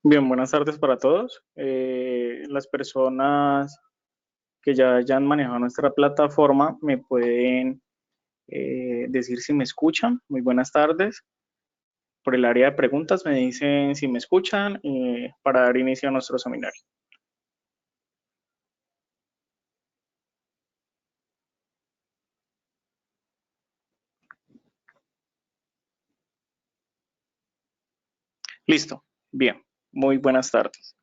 Bien, buenas tardes para todos. Las personas que ya hayan manejado nuestra plataforma me pueden decir si me escuchan. Muy buenas tardes. Por el área de preguntas me dicen si me escuchan para dar inicio a nuestro seminario. Listo. Bien, muy buenas tardes.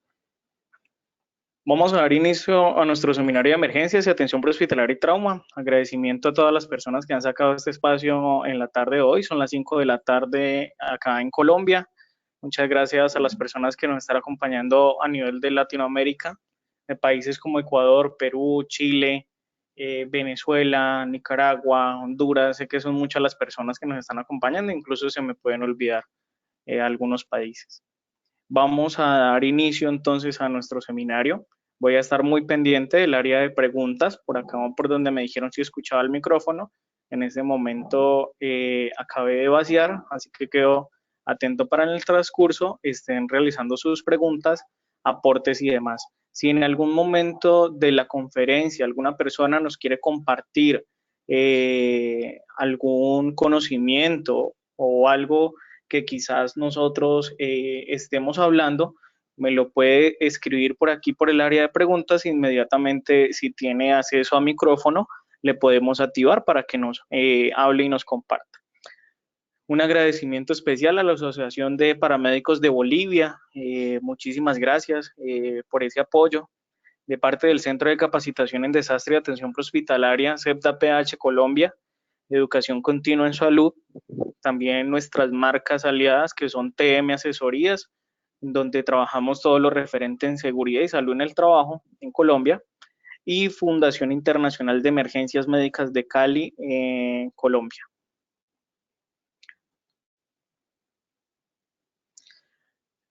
Vamos a dar inicio a nuestro seminario de emergencias y atención prehospitalaria y trauma. Agradecimiento a todas las personas que han sacado este espacio en la tarde de hoy. Son las 5 de la tarde acá en Colombia. Muchas gracias a las personas que nos están acompañando a nivel de Latinoamérica, de países como Ecuador, Perú, Chile, Venezuela, Nicaragua, Honduras. Sé que son muchas las personas que nos están acompañando, incluso se me pueden olvidar algunos países. Vamos a dar inicio entonces a nuestro seminario. Voy a estar muy pendiente del área de preguntas, por acá por donde me dijeron si escuchaba el micrófono. En ese momento acabé de vaciar, así que quedo atento para en el transcurso estén realizando sus preguntas, aportes y demás. Si en algún momento de la conferencia alguna persona nos quiere compartir algún conocimiento o algo que quizás nosotros estemos hablando, me lo puede escribir por aquí por el área de preguntas. Inmediatamente, si tiene acceso a micrófono, le podemos activar para que nos hable y nos comparta. Un agradecimiento especial a la Asociación de Paramédicos de Bolivia. Muchísimas gracias por ese apoyo. De parte del Centro de Capacitación en Desastre y Atención Prehospitalaria, CEPDA-PH Colombia, Educación Continua en Salud, también nuestras marcas aliadas que son TM Asesorías, donde trabajamos todo lo referente en seguridad y salud en el trabajo en Colombia, y Fundación Internacional de Emergencias Médicas de Cali, Colombia.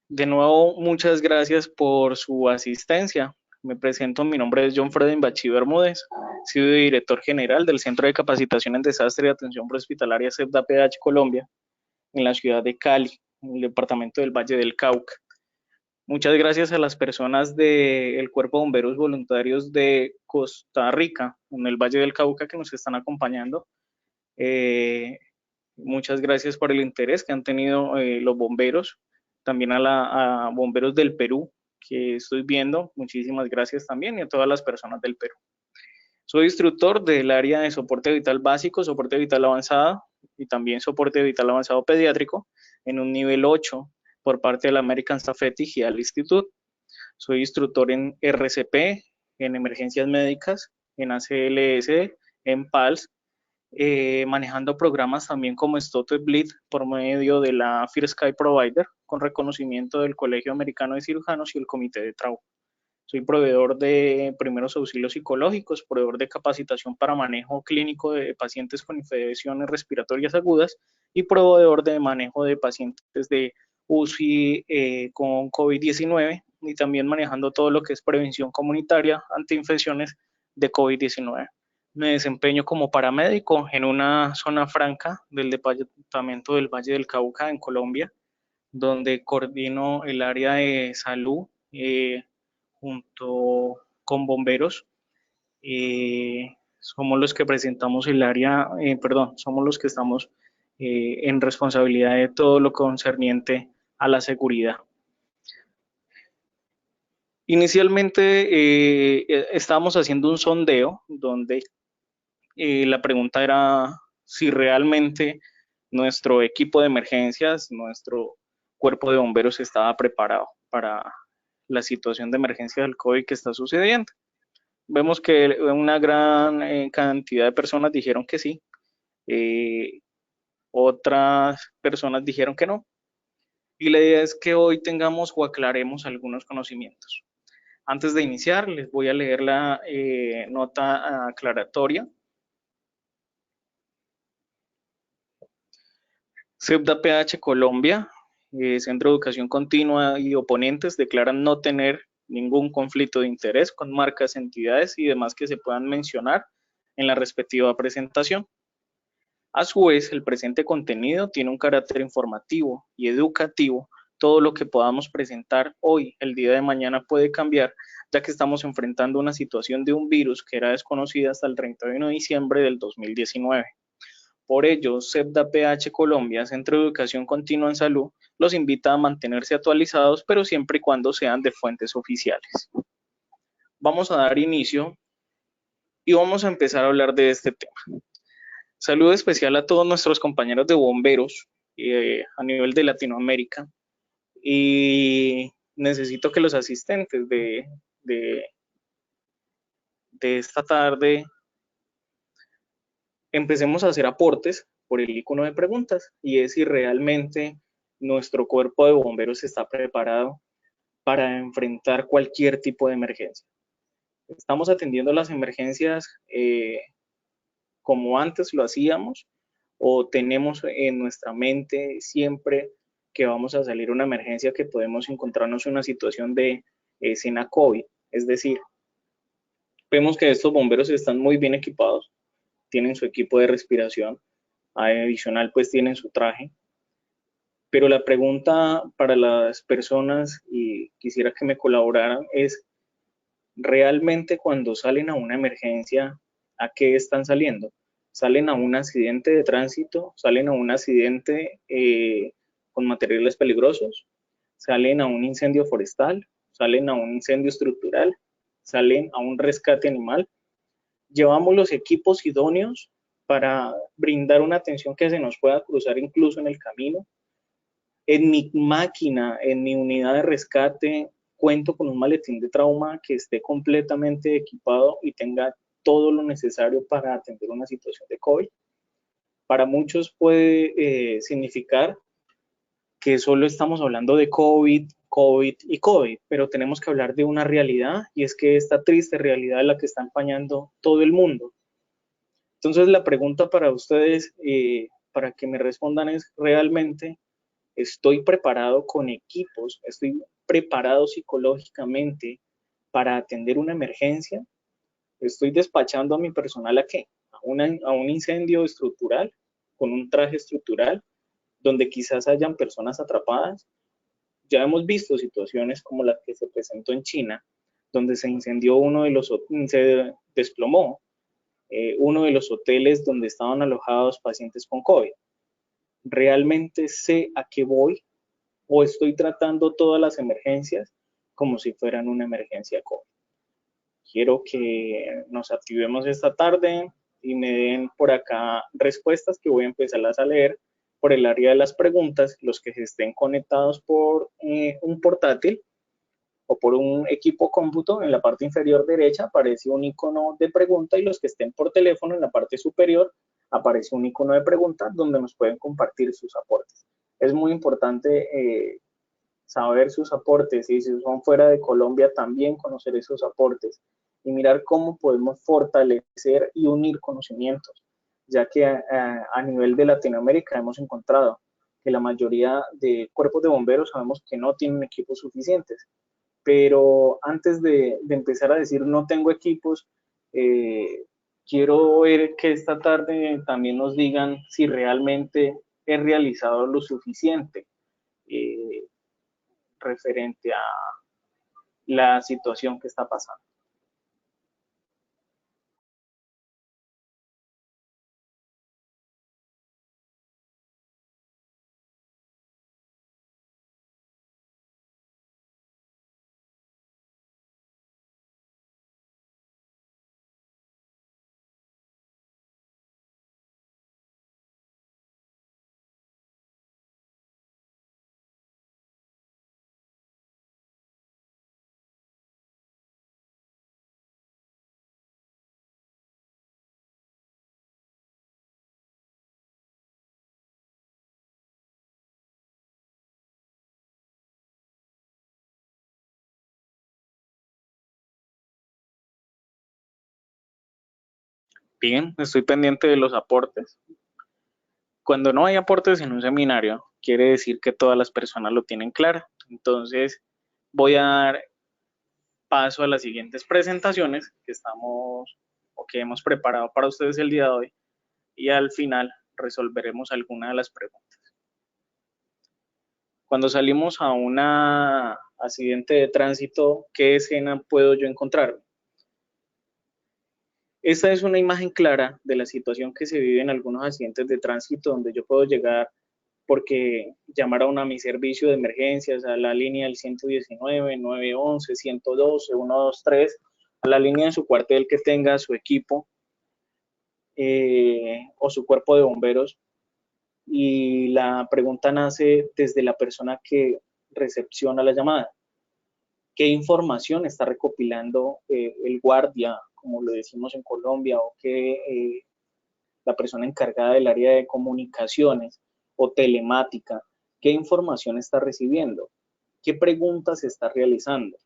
De nuevo, muchas gracias por su asistencia. Me presento, mi nombre es John Fredin Bachi Bermúdez, soy director general del Centro de Capacitación en Desastre y Atención Prehospitalaria CEPDA-PH Colombia, en la ciudad de Cali, en el departamento del Valle del Cauca. Muchas gracias a las personas del Cuerpo de Bomberos Voluntarios de Costa Rica, en el Valle del Cauca, que nos están acompañando. Muchas gracias por el interés que han tenido los bomberos, también a bomberos del Perú, que estoy viendo. Muchísimas gracias también y a todas las personas del Perú. Soy instructor del área de soporte vital básico, soporte vital avanzado y también soporte vital avanzado pediátrico en un nivel 8 por parte del American Stafetti Health Institute. Soy instructor en RCP, en emergencias médicas, en ACLS, en PALS, manejando programas también como Stop Bleed por medio de la First Sky Provider, con reconocimiento del Colegio Americano de Cirujanos y el Comité de Trauma. Soy proveedor de primeros auxilios psicológicos, proveedor de capacitación para manejo clínico de pacientes con infecciones respiratorias agudas y proveedor de manejo de pacientes de UCI con COVID-19 y también manejando todo lo que es prevención comunitaria ante infecciones de COVID-19. Me desempeño como paramédico en una zona franca del departamento del Valle del Cauca en Colombia, donde coordino el área de salud junto con bomberos. Somos los que presentamos el área, somos los que estamos en responsabilidad de todo lo concerniente a la seguridad. Inicialmente estábamos haciendo un sondeo donde la pregunta era si realmente nuestro equipo de emergencias, nuestro cuerpo de bomberos estaba preparado para la situación de emergencia del COVID que está sucediendo. Vemos que una gran cantidad de personas dijeron que sí, otras personas dijeron que no, y la idea es que hoy tengamos o aclaremos algunos conocimientos. Antes de iniciar, les voy a leer la nota aclaratoria. CEPDA-PH Colombia, Centro de Educación Continua y oponentes declaran no tener ningún conflicto de interés con marcas, entidades y demás que se puedan mencionar en la respectiva presentación. A su vez, el presente contenido tiene un carácter informativo y educativo todo lo que podamos presentar hoy, el día de mañana puede cambiar, ya que estamos enfrentando una situación de un virus que era desconocida hasta el 31 de diciembre del 2019. Por ello, CEPDA-PH Colombia, Centro de Educación Continua en Salud, los invita a mantenerse actualizados, pero siempre y cuando sean de fuentes oficiales. Vamos a dar inicio y vamos a empezar a hablar de este tema. Saludo especial a todos nuestros compañeros de bomberos a nivel de Latinoamérica y necesito que los asistentes de, de esta tarde empecemos a hacer aportes por el icono de preguntas y es si realmente nuestro cuerpo de bomberos está preparado para enfrentar cualquier tipo de emergencia. Estamos atendiendo las emergencias como antes lo hacíamos o tenemos en nuestra mente siempre que vamos a salir una emergencia que podemos encontrarnos en una situación de escena COVID. Es decir, vemos que estos bomberos están muy bien equipados, tienen su equipo de respiración, adicional pues tienen su traje, pero la pregunta para las personas, y quisiera que me colaboraran, es realmente cuando salen a una emergencia, ¿a qué están saliendo? ¿Salen a un accidente de tránsito? ¿Salen a un accidente con materiales peligrosos? ¿Salen a un incendio forestal? ¿Salen a un incendio estructural? ¿Salen a un rescate animal? ¿Llevamos los equipos idóneos para brindar una atención que se nos pueda cruzar incluso en el camino? En mi máquina, en mi unidad de rescate, cuento con un maletín de trauma que esté completamente equipado y tenga todo lo necesario para atender una situación de COVID. Para muchos puede significar que solo estamos hablando de COVID, COVID y COVID, pero tenemos que hablar de una realidad y es que esta triste realidad es la que está empañando todo el mundo. Entonces la pregunta para ustedes, para que me respondan es realmente estoy preparado con equipos, estoy preparado psicológicamente para atender una emergencia, estoy despachando a mi personal a qué? A un incendio estructural, con un traje estructural, donde quizás hayan personas atrapadas. Ya hemos visto situaciones como la que se presentó en China, donde se incendió se desplomó uno de los hoteles donde estaban alojados pacientes con COVID. ¿Realmente sé a qué voy? ¿O estoy tratando todas las emergencias como si fueran una emergencia COVID? Quiero que nos activemos esta tarde y me den por acá respuestas que voy a empezar a leer por el área de las preguntas. Los que se estén conectados por un portátil o por un equipo cómputo, en la parte inferior derecha aparece un icono de pregunta y los que estén por teléfono en la parte superior aparece un icono de pregunta donde nos pueden compartir sus aportes. Es muy importante saber sus aportes y si son fuera de Colombia también conocer esos aportes y mirar cómo podemos fortalecer y unir conocimientos, ya que a nivel de Latinoamérica hemos encontrado que la mayoría de cuerpos de bomberos sabemos que no tienen equipos suficientes, pero antes de empezar a decir no tengo equipos, quiero ver que esta tarde también nos digan si realmente he realizado lo suficiente. Referente a la situación que está pasando. Bien, estoy pendiente de los aportes. Cuando no hay aportes en un seminario, quiere decir que todas las personas lo tienen claro. Entonces, voy a dar paso a las siguientes presentaciones que estamos o que hemos preparado para ustedes el día de hoy y al final resolveremos alguna de las preguntas. Cuando salimos a un accidente de tránsito, ¿qué escena puedo yo encontrar? Esta es una imagen clara de la situación que se vive en algunos accidentes de tránsito donde yo puedo llegar porque llamar a mi servicio de emergencias, a la línea del 119, 911, 112, 123, a la línea de su cuartel que tenga su equipo o su cuerpo de bomberos. Y la pregunta nace desde la persona que recepciona la llamada. ¿Qué información está recopilando el guardia, como lo decimos en Colombia, o qué la persona encargada del área de comunicaciones o telemática, qué información está recibiendo? ¿Qué preguntas está realizando?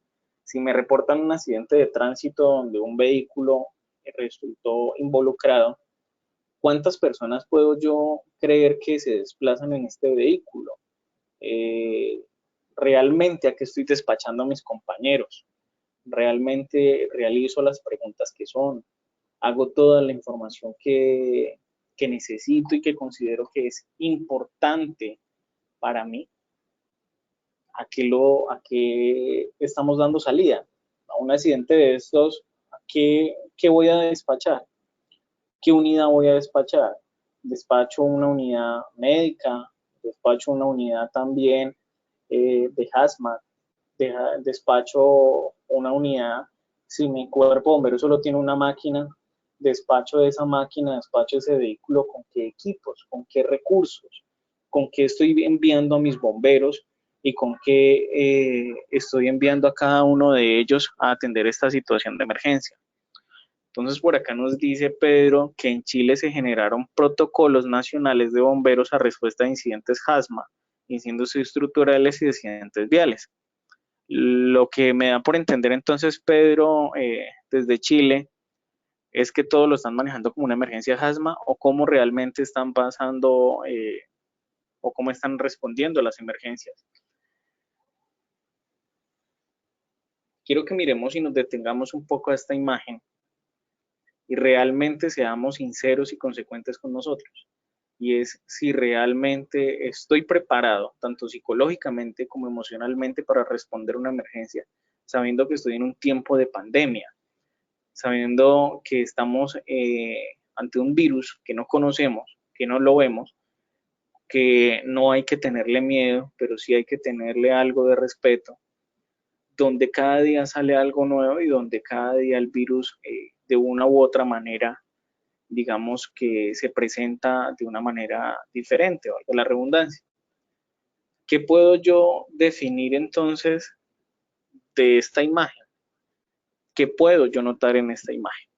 Si me reportan un accidente de tránsito donde un vehículo resultó involucrado, ¿cuántas personas puedo yo creer que se desplazan en este vehículo? Eh, ¿Realmente a qué estoy despachando a mis compañeros? ¿Realmente realizo las preguntas que son? ¿Hago toda la información que necesito y que considero que es importante para mí? ¿A qué estamos dando salida? A un accidente de estos, ¿qué voy a despachar? ¿Qué unidad voy a despachar? Despacho una unidad médica, despacho una unidad también de hazmat, despacho una unidad, si mi cuerpo bombero solo tiene una máquina, despacho de esa máquina, despacho ese vehículo, con qué equipos, con qué recursos, con qué estoy enviando a mis bomberos y con qué estoy enviando a cada uno de ellos a atender esta situación de emergencia. Entonces, por acá nos dice Pedro que en Chile se generaron protocolos nacionales de bomberos a respuesta a incidentes HAZMA, incendios estructurales y accidentes viales. Lo que me da por entender entonces, Pedro, desde Chile, es que todos lo están manejando como una emergencia HAZMA o cómo realmente están pasando o cómo están respondiendo a las emergencias. Quiero que miremos y nos detengamos un poco a esta imagen y realmente seamos sinceros y consecuentes con nosotros. Y es si realmente estoy preparado, tanto psicológicamente como emocionalmente, para responder a una emergencia, sabiendo que estoy en un tiempo de pandemia, sabiendo que estamos ante un virus que no conocemos, que no lo vemos, que no hay que tenerle miedo, pero sí hay que tenerle algo de respeto, donde cada día sale algo nuevo y donde cada día el virus de una u otra manera, digamos que se presenta de una manera diferente, valga la redundancia. ¿Qué puedo yo definir entonces de esta imagen? ¿Qué puedo yo notar en esta imagen?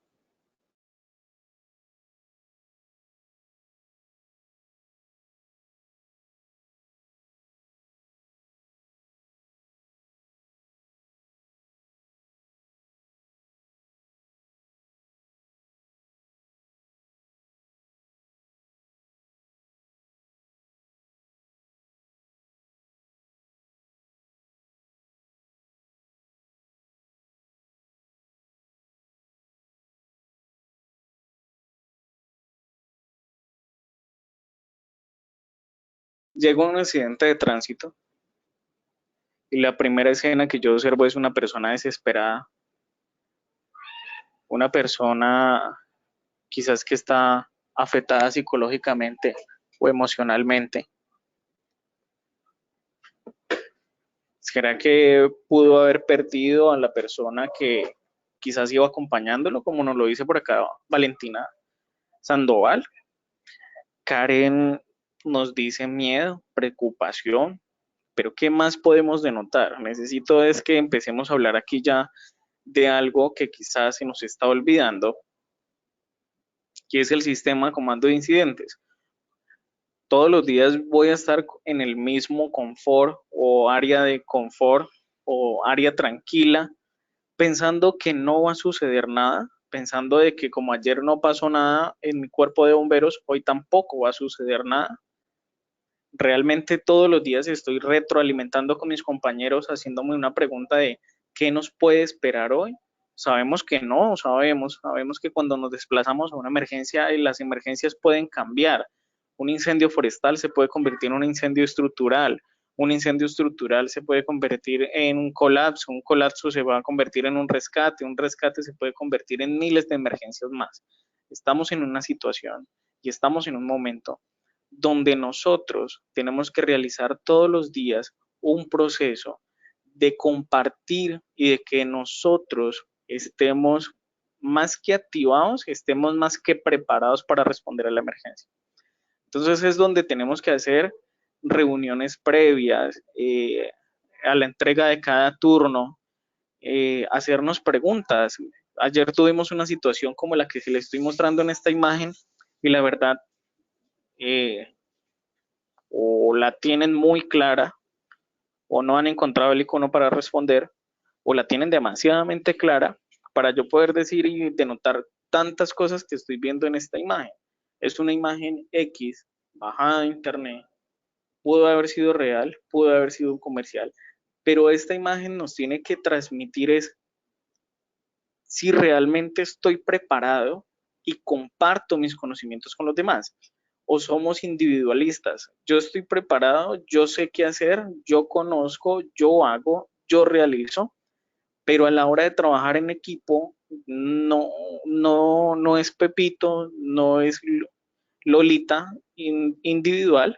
Llego a un accidente de tránsito y la primera escena que yo observo es una persona desesperada, una persona quizás que está afectada psicológicamente o emocionalmente. ¿Será que pudo haber perdido a la persona que quizás iba acompañándolo, como nos lo dice por acá Valentina Sandoval? Karen nos dice miedo, preocupación, pero ¿qué más podemos denotar? Necesito es que empecemos a hablar aquí ya de algo que quizás se nos está olvidando, que es el sistema de comando de incidentes. Todos los días voy a estar en el mismo confort o área de confort o área tranquila, pensando que no va a suceder nada, pensando de que como ayer no pasó nada en mi cuerpo de bomberos, hoy tampoco va a suceder nada. Realmente todos los días estoy retroalimentando con mis compañeros, haciéndome una pregunta de ¿qué nos puede esperar hoy? Sabemos que no, sabemos que cuando nos desplazamos a una emergencia, las emergencias pueden cambiar. Un incendio forestal se puede convertir en un incendio estructural. Un incendio estructural se puede convertir en un colapso se va a convertir en un rescate se puede convertir en miles de emergencias más. Estamos en una situación y estamos en un momento donde nosotros tenemos que realizar todos los días un proceso de compartir y de que nosotros estemos más que activados, estemos más que preparados para responder a la emergencia. Entonces es donde tenemos que hacer reuniones previas a la entrega de cada turno, hacernos preguntas. Ayer tuvimos una situación como la que se le estoy mostrando en esta imagen y la verdad eh, o la tienen muy clara o no han encontrado el icono para responder o la tienen demasiadamente clara para yo poder decir y denotar tantas cosas que estoy viendo en esta imagen. Es una imagen X bajada de internet, pudo haber sido real, pudo haber sido un comercial, pero esta imagen nos tiene que transmitir es si realmente estoy preparado y comparto mis conocimientos con los demás o somos individualistas. Yo estoy preparado, yo sé qué hacer, yo conozco, yo hago, yo realizo, pero a la hora de trabajar en equipo no es Pepito, no es Lolita individual,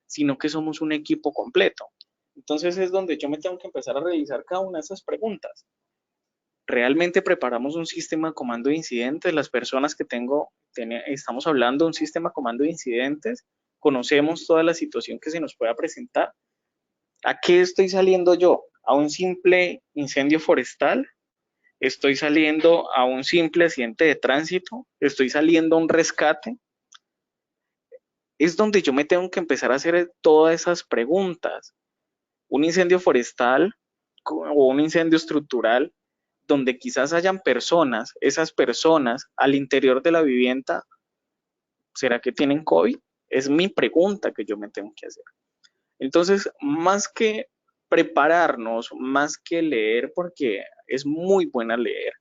sino que somos un equipo completo. Entonces es donde yo me tengo que empezar a realizar cada una de esas preguntas. ¿Realmente preparamos un sistema de comando de incidentes? Las personas que estamos hablando de un sistema de comando de incidentes, conocemos toda la situación que se nos pueda presentar. ¿A qué estoy saliendo yo? ¿A un simple incendio forestal? ¿Estoy saliendo a un simple accidente de tránsito? ¿Estoy saliendo a un rescate? Es donde yo me tengo que empezar a hacer todas esas preguntas. Un incendio forestal o un incendio estructural donde quizás hayan personas, esas personas al interior de la vivienda, ¿será que tienen COVID? Es mi pregunta que yo me tengo que hacer. Entonces, más que prepararnos, más que leer, porque es muy buena leer,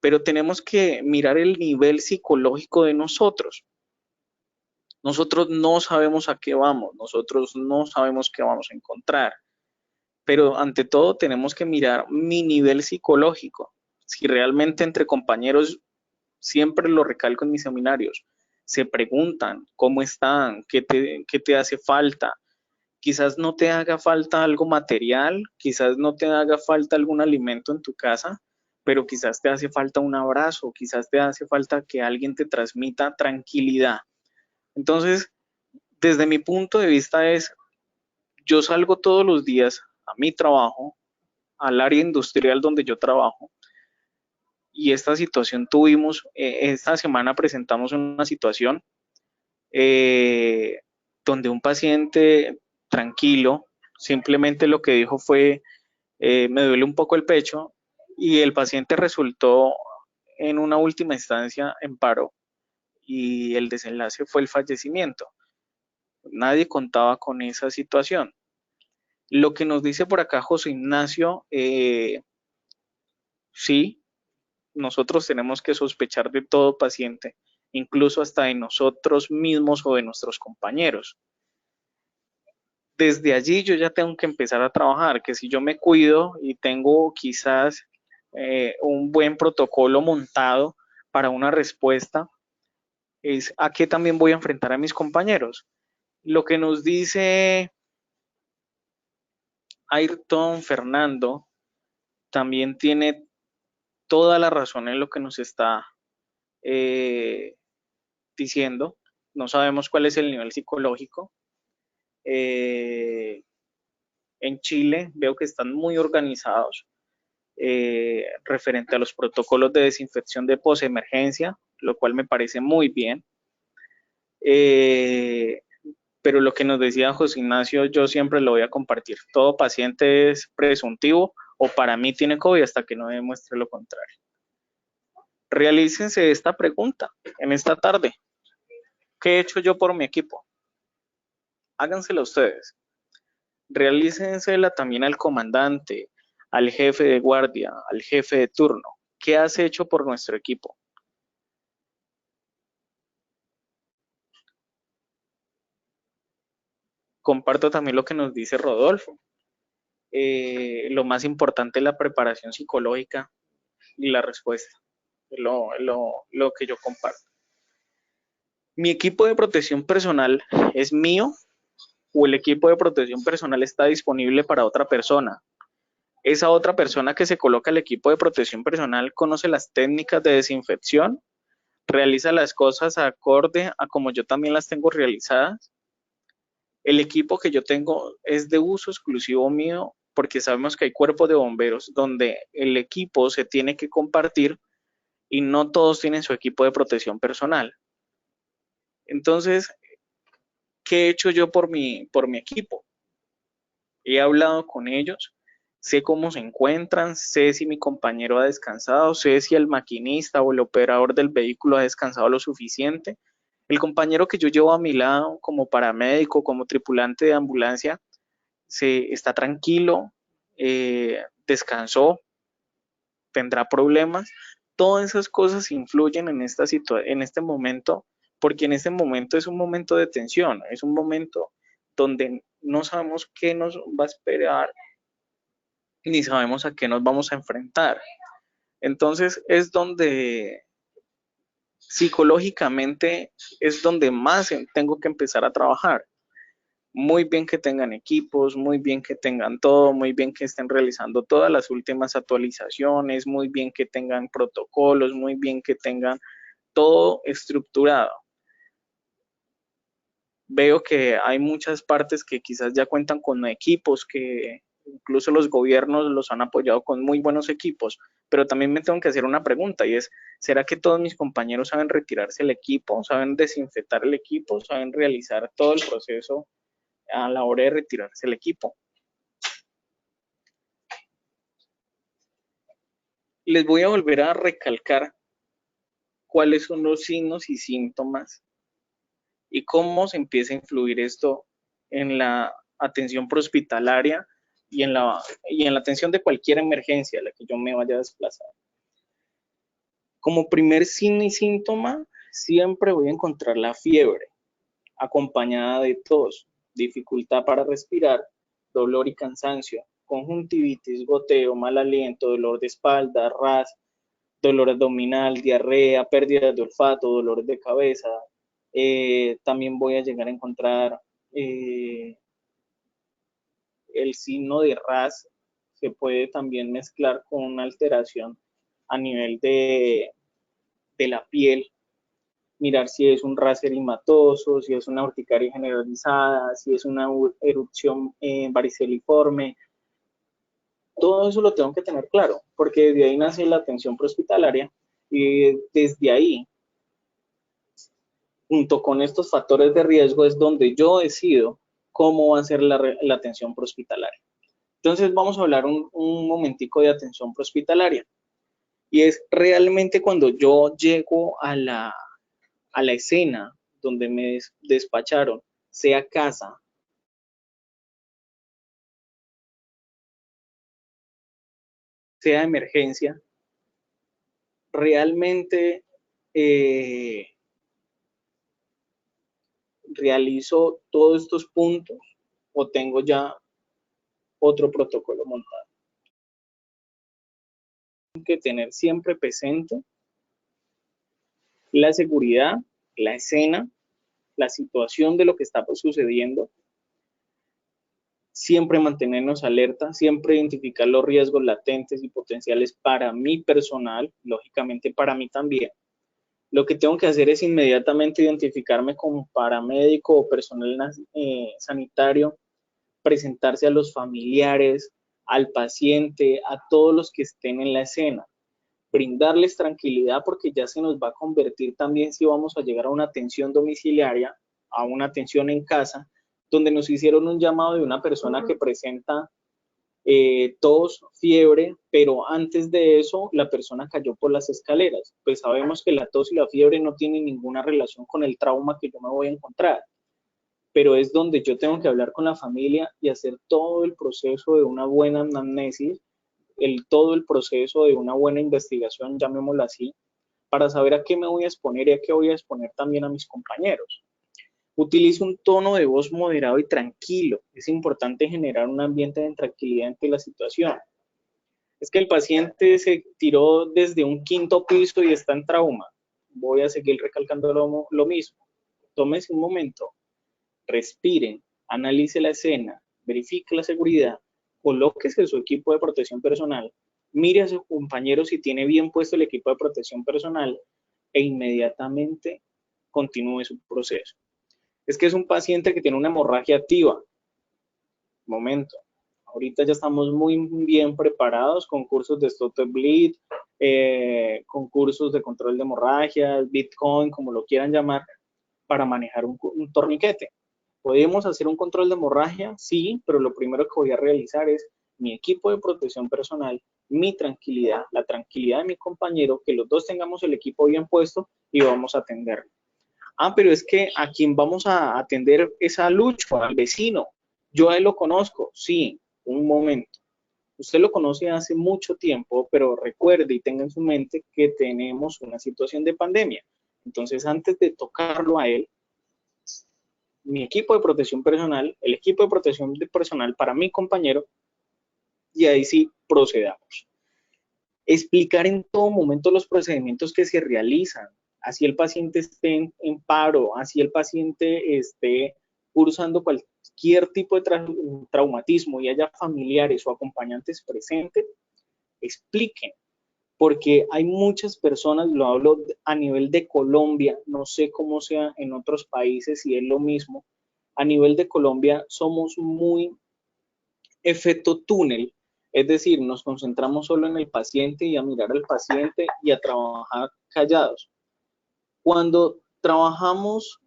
pero tenemos que mirar el nivel psicológico de nosotros. Nosotros no sabemos a qué vamos, nosotros no sabemos qué vamos a encontrar, pero ante todo tenemos que mirar mi nivel psicológico. Si realmente entre compañeros, siempre lo recalco en mis seminarios, se preguntan cómo están, qué te hace falta. Quizás no te haga falta algo material, quizás no te haga falta algún alimento en tu casa, pero quizás te hace falta un abrazo, quizás te hace falta que alguien te transmita tranquilidad. Entonces, desde mi punto de vista es, yo salgo todos los días a mi trabajo, al área industrial donde yo trabajo, y esta situación tuvimos, esta semana presentamos una situación eh, donde un paciente tranquilo, simplemente lo que dijo fue, me duele un poco el pecho, y el paciente resultó en una última instancia en paro, y el desenlace fue el fallecimiento. Nadie contaba con esa situación. Lo que nos dice por acá José Ignacio, sí, nosotros tenemos que sospechar de todo paciente, incluso hasta de nosotros mismos o de nuestros compañeros. Desde allí yo ya tengo que empezar a trabajar, que si yo me cuido y tengo quizás un buen protocolo montado para una respuesta, es a qué también voy a enfrentar a mis compañeros. Lo que nos dice Ayrton Fernando también tiene toda la razón en lo que nos está eh, diciendo. No sabemos cuál es el nivel psicológico. Eh, en Chile veo que están muy organizados referente a los protocolos de desinfección de posemergencia, lo cual me parece muy bien. Eh, pero lo que nos decía José Ignacio, yo siempre lo voy a compartir. Todo paciente es presuntivo o para mí tiene COVID hasta que no demuestre lo contrario. Realícense esta pregunta en esta tarde. ¿Qué he hecho yo por mi equipo? Hágansela ustedes. Realícensela también al comandante, al jefe de guardia, al jefe de turno. ¿Qué has hecho por nuestro equipo? comparto también lo que nos dice Rodolfo. Lo más importante es la preparación psicológica y la respuesta, lo que yo comparto. ¿Mi equipo de protección personal es mío o el equipo de protección personal está disponible para otra persona? Esa otra persona que se coloca el equipo de protección personal conoce las técnicas de desinfección, realiza las cosas acorde a como yo también las tengo realizadas. El equipo que yo tengo es de uso exclusivo mío porque sabemos que hay cuerpos de bomberos donde el equipo se tiene que compartir y no todos tienen su equipo de protección personal. Entonces, ¿qué he hecho yo por mi equipo? He hablado con ellos, sé cómo se encuentran, sé si mi compañero ha descansado, sé si el maquinista o el operador del vehículo ha descansado lo suficiente. El compañero que yo llevo a mi lado como paramédico, como tripulante de ambulancia, se está tranquilo, descansó, tendrá problemas. Todas esas cosas influyen en en este momento, porque en este momento es un momento de tensión, es un momento donde no sabemos qué nos va a esperar, ni sabemos a qué nos vamos a enfrentar. Entonces es donde psicológicamente es donde más tengo que empezar a trabajar. Muy bien que tengan equipos, muy bien que tengan todo, muy bien que estén realizando todas las últimas actualizaciones, muy bien que tengan protocolos, muy bien que tengan todo estructurado. Veo que hay muchas partes que quizás ya cuentan con equipos que incluso los gobiernos los han apoyado con muy buenos equipos, pero también me tengo que hacer una pregunta y es, ¿será que todos mis compañeros saben retirarse el equipo, saben desinfectar el equipo, saben realizar todo el proceso a la hora de retirarse el equipo? Les voy a volver a recalcar cuáles son los signos y síntomas y cómo se empieza a influir esto en la atención prehospitalaria y en la atención de cualquier emergencia a la que yo me vaya a desplazar. Como primer signo y síntoma, siempre voy a encontrar la fiebre, acompañada de tos, dificultad para respirar, dolor y cansancio, conjuntivitis, goteo, mal aliento, dolor de espalda, ras, dolor abdominal, diarrea, pérdida de olfato, dolores de cabeza. También voy a llegar a encontrar el signo de RAS, se puede también mezclar con una alteración a nivel de la piel, mirar si es un RAS erimatoso, si es una urticaria generalizada, si es una erupción variceliforme. Todo eso lo tengo que tener claro, porque desde ahí nace la atención prehospitalaria y desde ahí, junto con estos factores de riesgo, es donde yo decido cómo va a ser la atención prehospitalaria. Entonces vamos a hablar un momentico de atención prehospitalaria. Y es realmente cuando yo llego a la escena donde me despacharon, sea casa, sea emergencia, realmente eh, realizo todos estos puntos o tengo ya otro protocolo montado. Tengo que tener siempre presente la seguridad, la escena, la situación de lo que está sucediendo, siempre mantenernos alerta, siempre identificar los riesgos latentes y potenciales para mi personal, lógicamente para mí también. Lo que tengo que hacer es inmediatamente identificarme como paramédico o personal sanitario, presentarse a los familiares, al paciente, a todos los que estén en la escena, brindarles tranquilidad porque ya se nos va a convertir también si vamos a llegar a una atención domiciliaria, a una atención en casa, donde nos hicieron un llamado de una persona que presenta tos, fiebre, pero antes de eso la persona cayó por las escaleras. Pues sabemos que la tos y la fiebre no tienen ninguna relación con el trauma que yo me voy a encontrar, pero es donde yo tengo que hablar con la familia y hacer todo el proceso de una buena anamnesis, todo el proceso de una buena investigación, llamémoslo así, para saber a qué me voy a exponer y a qué voy a exponer también a mis compañeros. Utiliza un tono de voz moderado y tranquilo. Es importante generar un ambiente de tranquilidad ante la situación. Es que el paciente se tiró desde un quinto piso y está en trauma. Voy a seguir recalcando lo mismo. Tómese un momento, respiren, analice la escena, verifique la seguridad, colóquese su equipo de protección personal, mire a su compañero si tiene bien puesto el equipo de protección personal e inmediatamente continúe su proceso. Es que es un paciente que tiene una hemorragia activa. Momento. Ahorita ya estamos muy bien preparados con cursos de stop the bleed, con cursos de control de hemorragias, Bitcoin, como lo quieran llamar, para manejar un torniquete. ¿Podemos hacer un control de hemorragia? Sí, pero lo primero que voy a realizar es mi equipo de protección personal, mi tranquilidad, la tranquilidad de mi compañero, que los dos tengamos el equipo bien puesto y vamos a atenderlo. Ah, pero es que a quien vamos a atender es a Lucho, al vecino. Yo a él lo conozco. Sí, un momento. Usted lo conoce hace mucho tiempo, pero recuerde y tenga en su mente que tenemos una situación de pandemia. Entonces, antes de tocarlo a él, mi equipo de protección personal, el equipo de protección personal para mi compañero, y ahí sí procedamos. Explicar en todo momento los procedimientos que se realizan, así el paciente esté en paro, así el paciente esté cursando cualquier tipo de traumatismo y haya familiares o acompañantes presentes, expliquen, porque hay muchas personas, lo hablo a nivel de Colombia, no sé cómo sea en otros países si es lo mismo, a nivel de Colombia somos muy efecto túnel, es decir, nos concentramos solo en el paciente y a mirar al paciente y a trabajar callados. Cuando trabajamos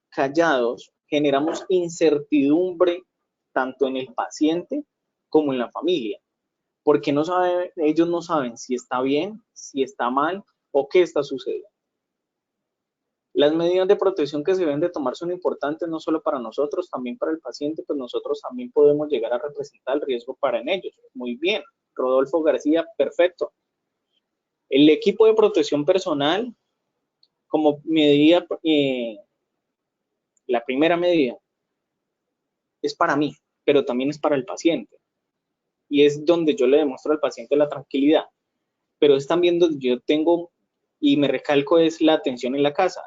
callados, generamos incertidumbre tanto en el paciente como en la familia, porque no saben, ellos no saben si está bien, si está mal o qué está sucediendo. Las medidas de protección que se deben de tomar son importantes no solo para nosotros, también para el paciente, pues nosotros también podemos llegar a representar el riesgo para en ellos. Muy bien, Rodolfo García, perfecto. El equipo de protección personal, como medida, la primera medida, es para mí, pero también es para el paciente. Y es donde yo le demuestro al paciente la tranquilidad. Pero es también donde yo tengo, y me recalco, es la atención en la casa.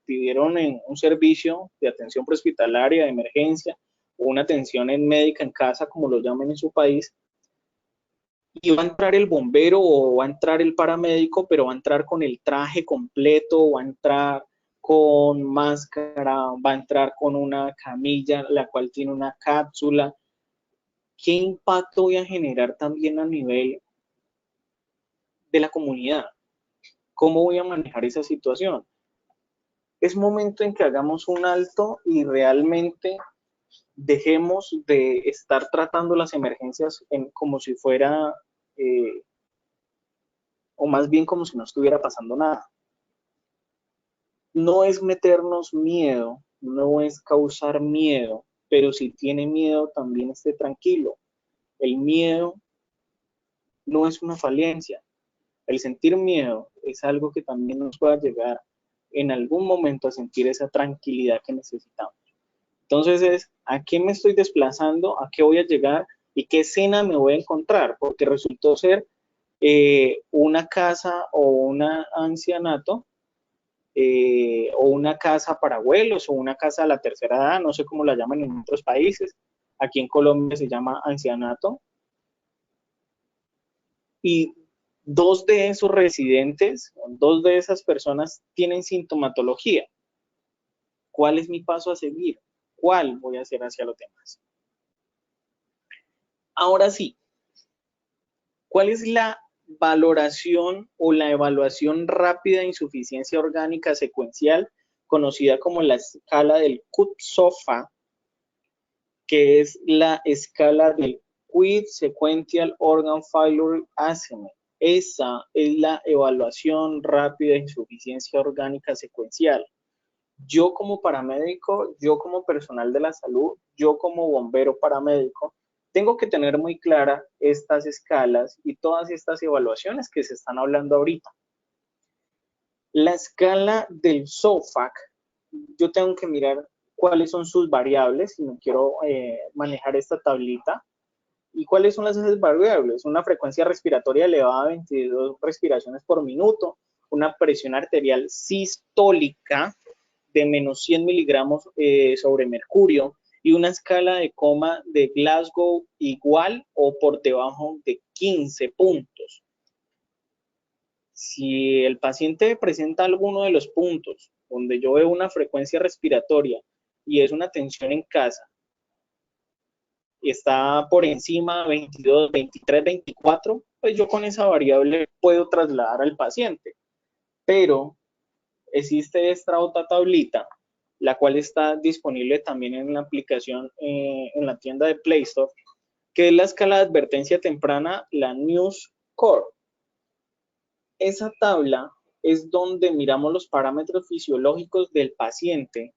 Pidieron en un servicio de atención prehospitalaria, de emergencia, o una atención en médica en casa, como lo llaman en su país, y va a entrar el bombero o va a entrar el paramédico, pero va a entrar con el traje completo, va a entrar con máscara, va a entrar con una camilla, la cual tiene una cápsula. ¿Qué impacto voy a generar también a nivel de la comunidad? ¿Cómo voy a manejar esa situación? Es momento en que hagamos un alto y realmente dejemos de estar tratando las emergencias como si fuera, eh, o más bien como si no estuviera pasando nada. No es meternos miedo, no es causar miedo, pero si tiene miedo también esté tranquilo. El miedo no es una falencia. El sentir miedo es algo que también nos pueda llegar en algún momento a sentir esa tranquilidad que necesitamos. Entonces es, ¿a qué me estoy desplazando? ¿A qué voy a llegar? ¿Y qué escena me voy a encontrar? Porque resultó ser una casa o un ancianato, o una casa para abuelos, o una casa de la tercera edad, no sé cómo la llaman en otros países. Aquí en Colombia se llama ancianato. Y dos de esos residentes, dos de esas personas tienen sintomatología. ¿Cuál es mi paso a seguir? ¿Cuál voy a hacer hacia los demás? Ahora sí, ¿cuál es la valoración o la evaluación rápida de insuficiencia orgánica secuencial, conocida como la escala del QTSOFA, que es la escala del Quick Sequential Organ Failure Assessment? Esa es la evaluación rápida de insuficiencia orgánica secuencial. Yo como paramédico, yo como personal de la salud, yo como bombero paramédico, tengo que tener muy clara estas escalas y todas estas evaluaciones que se están hablando ahorita. La escala del SOFAC yo tengo que mirar cuáles son sus variables si no quiero manejar esta tablita. ¿Y cuáles son las variables? Una frecuencia respiratoria elevada a 22 respiraciones por minuto, una presión arterial sistólica de menos 100 miligramos sobre mercurio y una escala de coma de Glasgow igual o por debajo de 15 puntos. Si el paciente presenta alguno de los puntos donde yo veo una frecuencia respiratoria y es una tensión en casa y está por encima 22, 23, 24, pues yo con esa variable puedo trasladar al paciente. Pero existe esta otra tablita, la cual está disponible también en la aplicación, en la tienda de Play Store, que es la escala de advertencia temprana, la News Core. Esa tabla es donde miramos los parámetros fisiológicos del paciente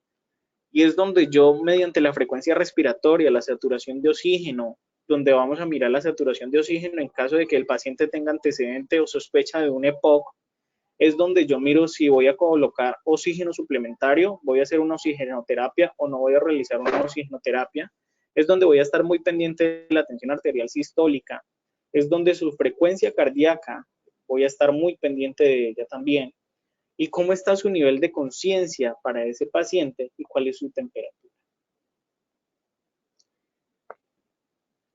y es donde yo, mediante la frecuencia respiratoria, la saturación de oxígeno, donde vamos a mirar la saturación de oxígeno en caso de que el paciente tenga antecedente o sospecha de un EPOC, es donde yo miro si voy a colocar oxígeno suplementario, voy a hacer una oxigenoterapia o no voy a realizar una oxigenoterapia. Es donde voy a estar muy pendiente de la tensión arterial sistólica. Es donde su frecuencia cardíaca, voy a estar muy pendiente de ella también. Y cómo está su nivel de conciencia para ese paciente y cuál es su temperatura.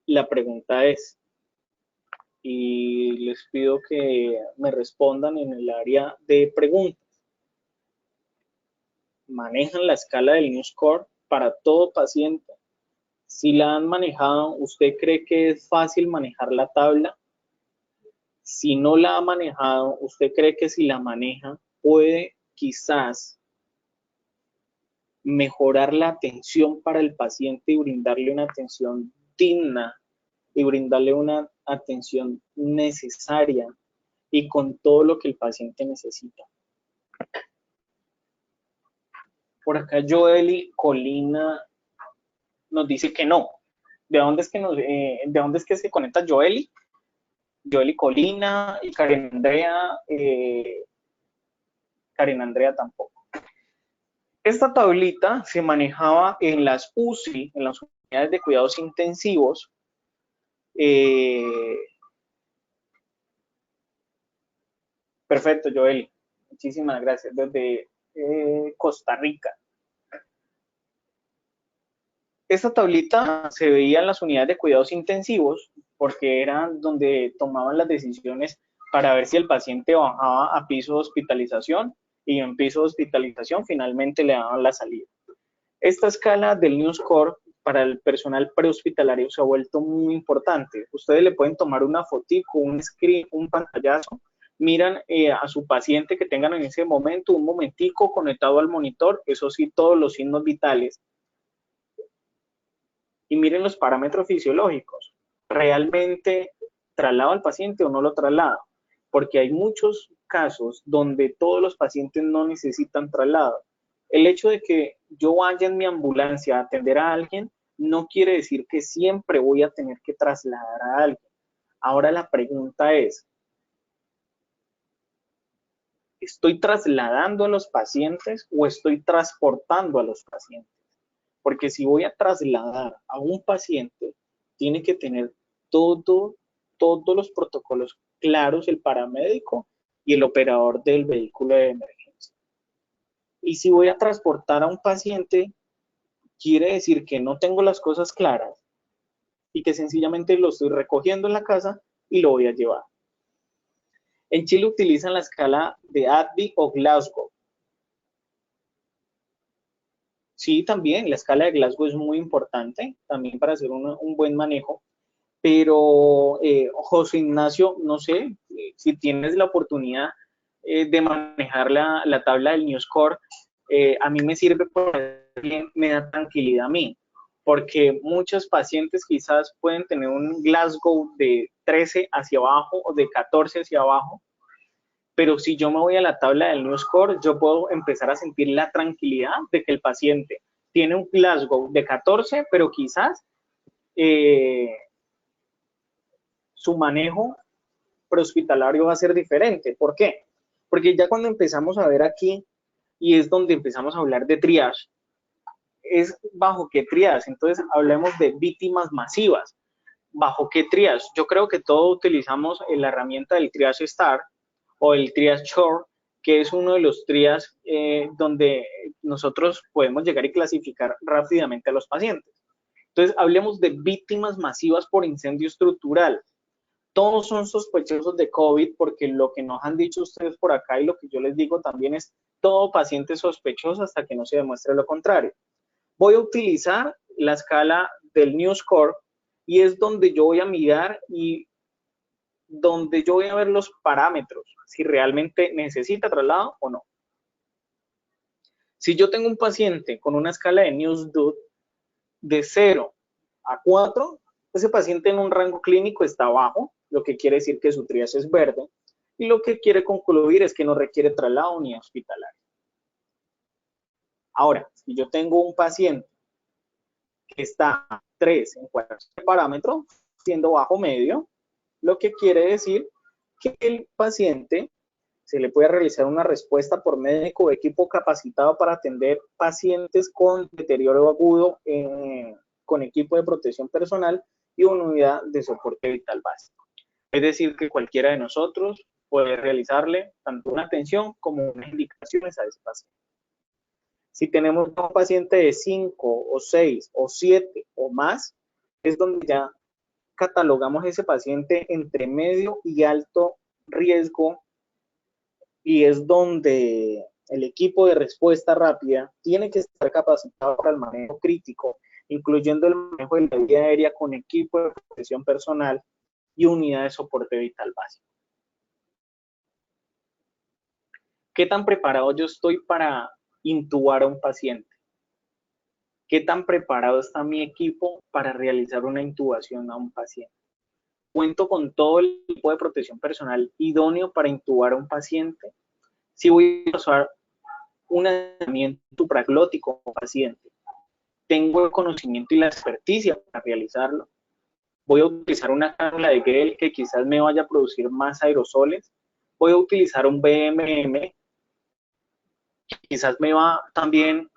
La pregunta es, y les pido que me respondan en el área de preguntas. ¿Manejan la escala del News Score para todo paciente? Si la han manejado, ¿usted cree que es fácil manejar la tabla? Si no la ha manejado, ¿usted cree que si la maneja puede quizás mejorar la atención para el paciente y brindarle una atención digna y brindarle una atención necesaria y con todo lo que el paciente necesita? Por acá Joeli Colina nos dice que no. ¿De dónde es que, ¿de dónde es que se conecta Joeli? Joeli Colina y Karen Andrea tampoco. Esta tablita se manejaba en las UCI, en las unidades de cuidados intensivos. Perfecto, Joeli. Muchísimas gracias. Desde Costa Rica. Esta tablita se veía en las unidades de cuidados intensivos porque eran donde tomaban las decisiones para ver si el paciente bajaba a piso de hospitalización y en piso de hospitalización finalmente le daban la salida. Esta escala del News Score para el personal prehospitalario se ha vuelto muy importante. Ustedes le pueden tomar una fotico, un screen, un pantallazo, miran a su paciente que tengan en ese momento, un momentico conectado al monitor, eso sí, todos los signos vitales, y miren los parámetros fisiológicos. ¿Realmente traslado al paciente o no lo traslado? Porque hay muchos casos donde todos los pacientes no necesitan traslado. El hecho de que yo vaya en mi ambulancia a atender a alguien no quiere decir que siempre voy a tener que trasladar a alguien. Ahora la pregunta es, ¿estoy trasladando a los pacientes o estoy transportando a los pacientes? Porque si voy a trasladar a un paciente, tiene que tener todos los protocolos claros el paramédico y el operador del vehículo de emergencia. Y si voy a transportar a un paciente, quiere decir que no tengo las cosas claras y que sencillamente lo estoy recogiendo en la casa y lo voy a llevar. En Chile utilizan la escala de ADVI o Glasgow. Sí, también la escala de Glasgow es muy importante, también para hacer un buen manejo. Pero, José Ignacio, no sé si tienes la oportunidad de manejar la tabla del News Score, a mí me sirve porque me da tranquilidad a mí, porque muchos pacientes quizás pueden tener un Glasgow de 13 hacia abajo o de 14 hacia abajo, pero si yo me voy a la tabla del News Score, yo puedo empezar a sentir la tranquilidad de que el paciente tiene un Glasgow de 14, pero quizás su manejo prehospitalario va a ser diferente. ¿Por qué? Porque ya cuando empezamos a ver aquí y es donde empezamos a hablar de triage. ¿Es bajo qué triage? Entonces hablemos de víctimas masivas. ¿Bajo qué triage? Yo creo que todos utilizamos la herramienta del triage STAR o el triage SHORE, que es uno de los triages donde nosotros podemos llegar y clasificar rápidamente a los pacientes. Entonces, hablemos de víctimas masivas por incendio estructural. Todos son sospechosos de COVID porque lo que nos han dicho ustedes por acá y lo que yo les digo también es todo paciente sospechoso hasta que no se demuestre lo contrario. Voy a utilizar la escala del New Score y es donde yo voy a mirar y donde yo voy a ver los parámetros, si realmente necesita traslado o no. Si yo tengo un paciente con una escala de NewsDude de 0 a 4, ese paciente en un rango clínico está bajo, lo que quiere decir que su triage es verde, y lo que quiere concluir es que no requiere traslado ni hospitalario. Ahora, si yo tengo un paciente que está a 3 en cualquier parámetro, siendo bajo medio, lo que quiere decir que el paciente se le puede realizar una respuesta por médico o equipo capacitado para atender pacientes con deterioro agudo con equipo de protección personal y una unidad de soporte vital básico. Es decir, que cualquiera de nosotros puede realizarle tanto una atención como unas indicaciones a ese paciente. Si tenemos un paciente de 5 o 6 o 7 o más, es donde ya catalogamos ese paciente entre medio y alto riesgo y es donde el equipo de respuesta rápida tiene que estar capacitado para el manejo crítico, incluyendo el manejo de la vía aérea con equipo de protección personal y unidad de soporte vital básico. ¿Qué tan preparado yo estoy para intubar a un paciente? ¿Qué tan preparado está mi equipo para realizar una intubación a un paciente? ¿Cuento con todo el equipo de protección personal idóneo para intubar a un paciente? Si voy a usar un aislamiento supraglótico a un paciente, ¿tengo el conocimiento y la experticia para realizarlo? ¿Voy a utilizar una cánula de gel que quizás me vaya a producir más aerosoles? ¿Voy a utilizar un BMM que quizás me va también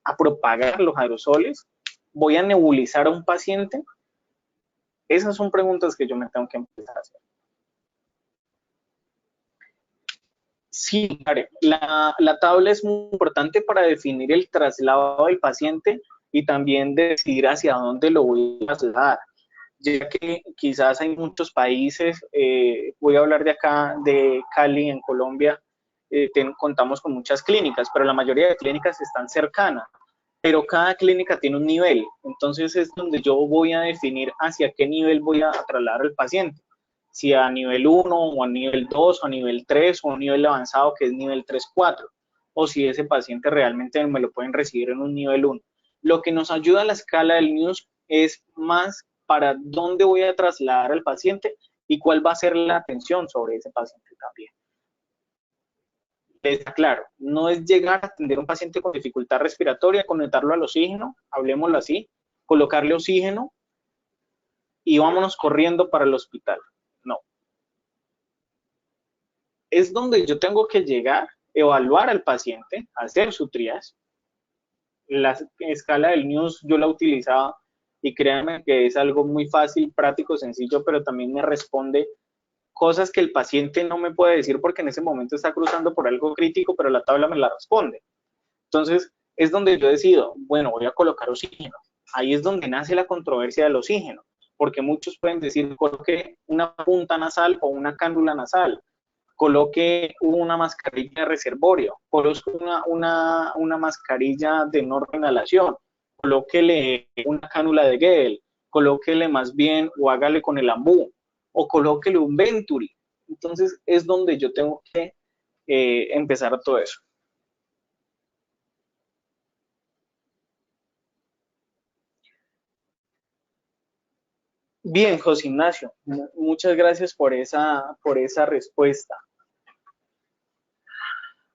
a propagar los aerosoles? ¿Voy a nebulizar a un paciente? Esas son preguntas que yo me tengo que empezar a hacer. Sí, la tabla es muy importante para definir el traslado del paciente y también decidir hacia dónde lo voy a trasladar, ya que quizás hay muchos países, voy a hablar de acá, de Cali, en Colombia, contamos con muchas clínicas, pero la mayoría de clínicas están cercanas, pero cada clínica tiene un nivel, entonces es donde yo voy a definir hacia qué nivel voy a trasladar al paciente, si a nivel 1 o a nivel 2 o a nivel 3 o a un nivel avanzado que es nivel 3, 4, o si ese paciente realmente me lo pueden recibir en un nivel 1. Lo que nos ayuda a la escala del NEWS es más para dónde voy a trasladar al paciente y cuál va a ser la atención sobre ese paciente también. Está claro, no es llegar a atender a un paciente con dificultad respiratoria, conectarlo al oxígeno, hablemoslo así, colocarle oxígeno y vámonos corriendo para el hospital. No. Es donde yo tengo que llegar, evaluar al paciente, hacer su triage. La escala del NEWS yo la utilizaba y créanme que es algo muy fácil, práctico, sencillo, pero también me responde cosas que el paciente no me puede decir porque en ese momento está cruzando por algo crítico, pero la tabla me la responde. Entonces, es donde yo decido, bueno, voy a colocar oxígeno. Ahí es donde nace la controversia del oxígeno, porque muchos pueden decir, coloque una punta nasal o una cánula nasal, coloque una mascarilla de reservorio, coloque una mascarilla de no inhalación, colóquele una cánula de Gel, colóquele más bien o hágale con el ambú, o colóquele un Venturi. Entonces es donde yo tengo que empezar todo eso. Bien, José Ignacio, muchas gracias por esa respuesta.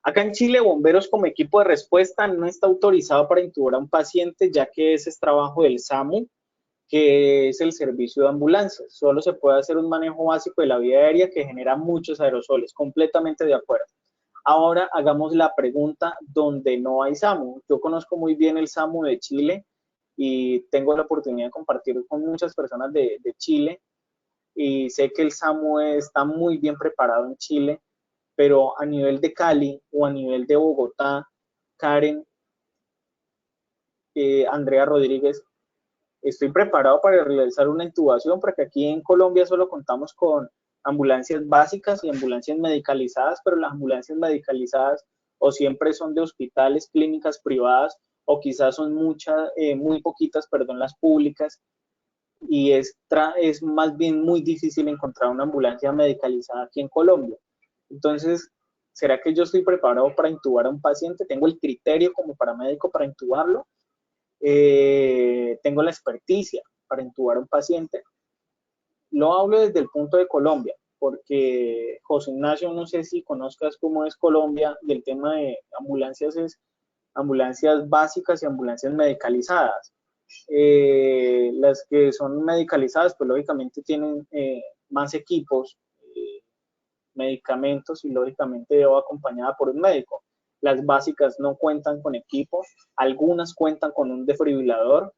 Acá en Chile, Bomberos como equipo de respuesta no está autorizado para intubar a un paciente, ya que ese es trabajo del SAMU, que es el servicio de ambulancias. Solo se puede hacer un manejo básico de la vía aérea que genera muchos aerosoles, completamente de acuerdo. Ahora hagamos la pregunta donde no hay SAMU. Yo conozco muy bien el SAMU de Chile y tengo la oportunidad de compartir con muchas personas de Chile y sé que el SAMU está muy bien preparado en Chile, pero a nivel de Cali o a nivel de Bogotá, Karen, Andrea Rodríguez, estoy preparado para realizar una intubación porque aquí en Colombia solo contamos con ambulancias básicas y ambulancias medicalizadas, pero las ambulancias medicalizadas o siempre son de hospitales, clínicas privadas o quizás son muy poquitas, perdón, las públicas y es más bien muy difícil encontrar una ambulancia medicalizada aquí en Colombia. Entonces, ¿será que yo estoy preparado para intubar a un paciente? ¿Tengo el criterio como paramédico para intubarlo? Tengo la experticia para intubar a un paciente. Lo hablo desde el punto de Colombia, porque José Ignacio, no sé si conozcas cómo es Colombia del tema de ambulancias, es ambulancias básicas y ambulancias medicalizadas. Las que son medicalizadas, pues lógicamente tienen más equipos, medicamentos y lógicamente va acompañada por un médico. Las básicas no cuentan con equipo, algunas cuentan con un desfibrilador,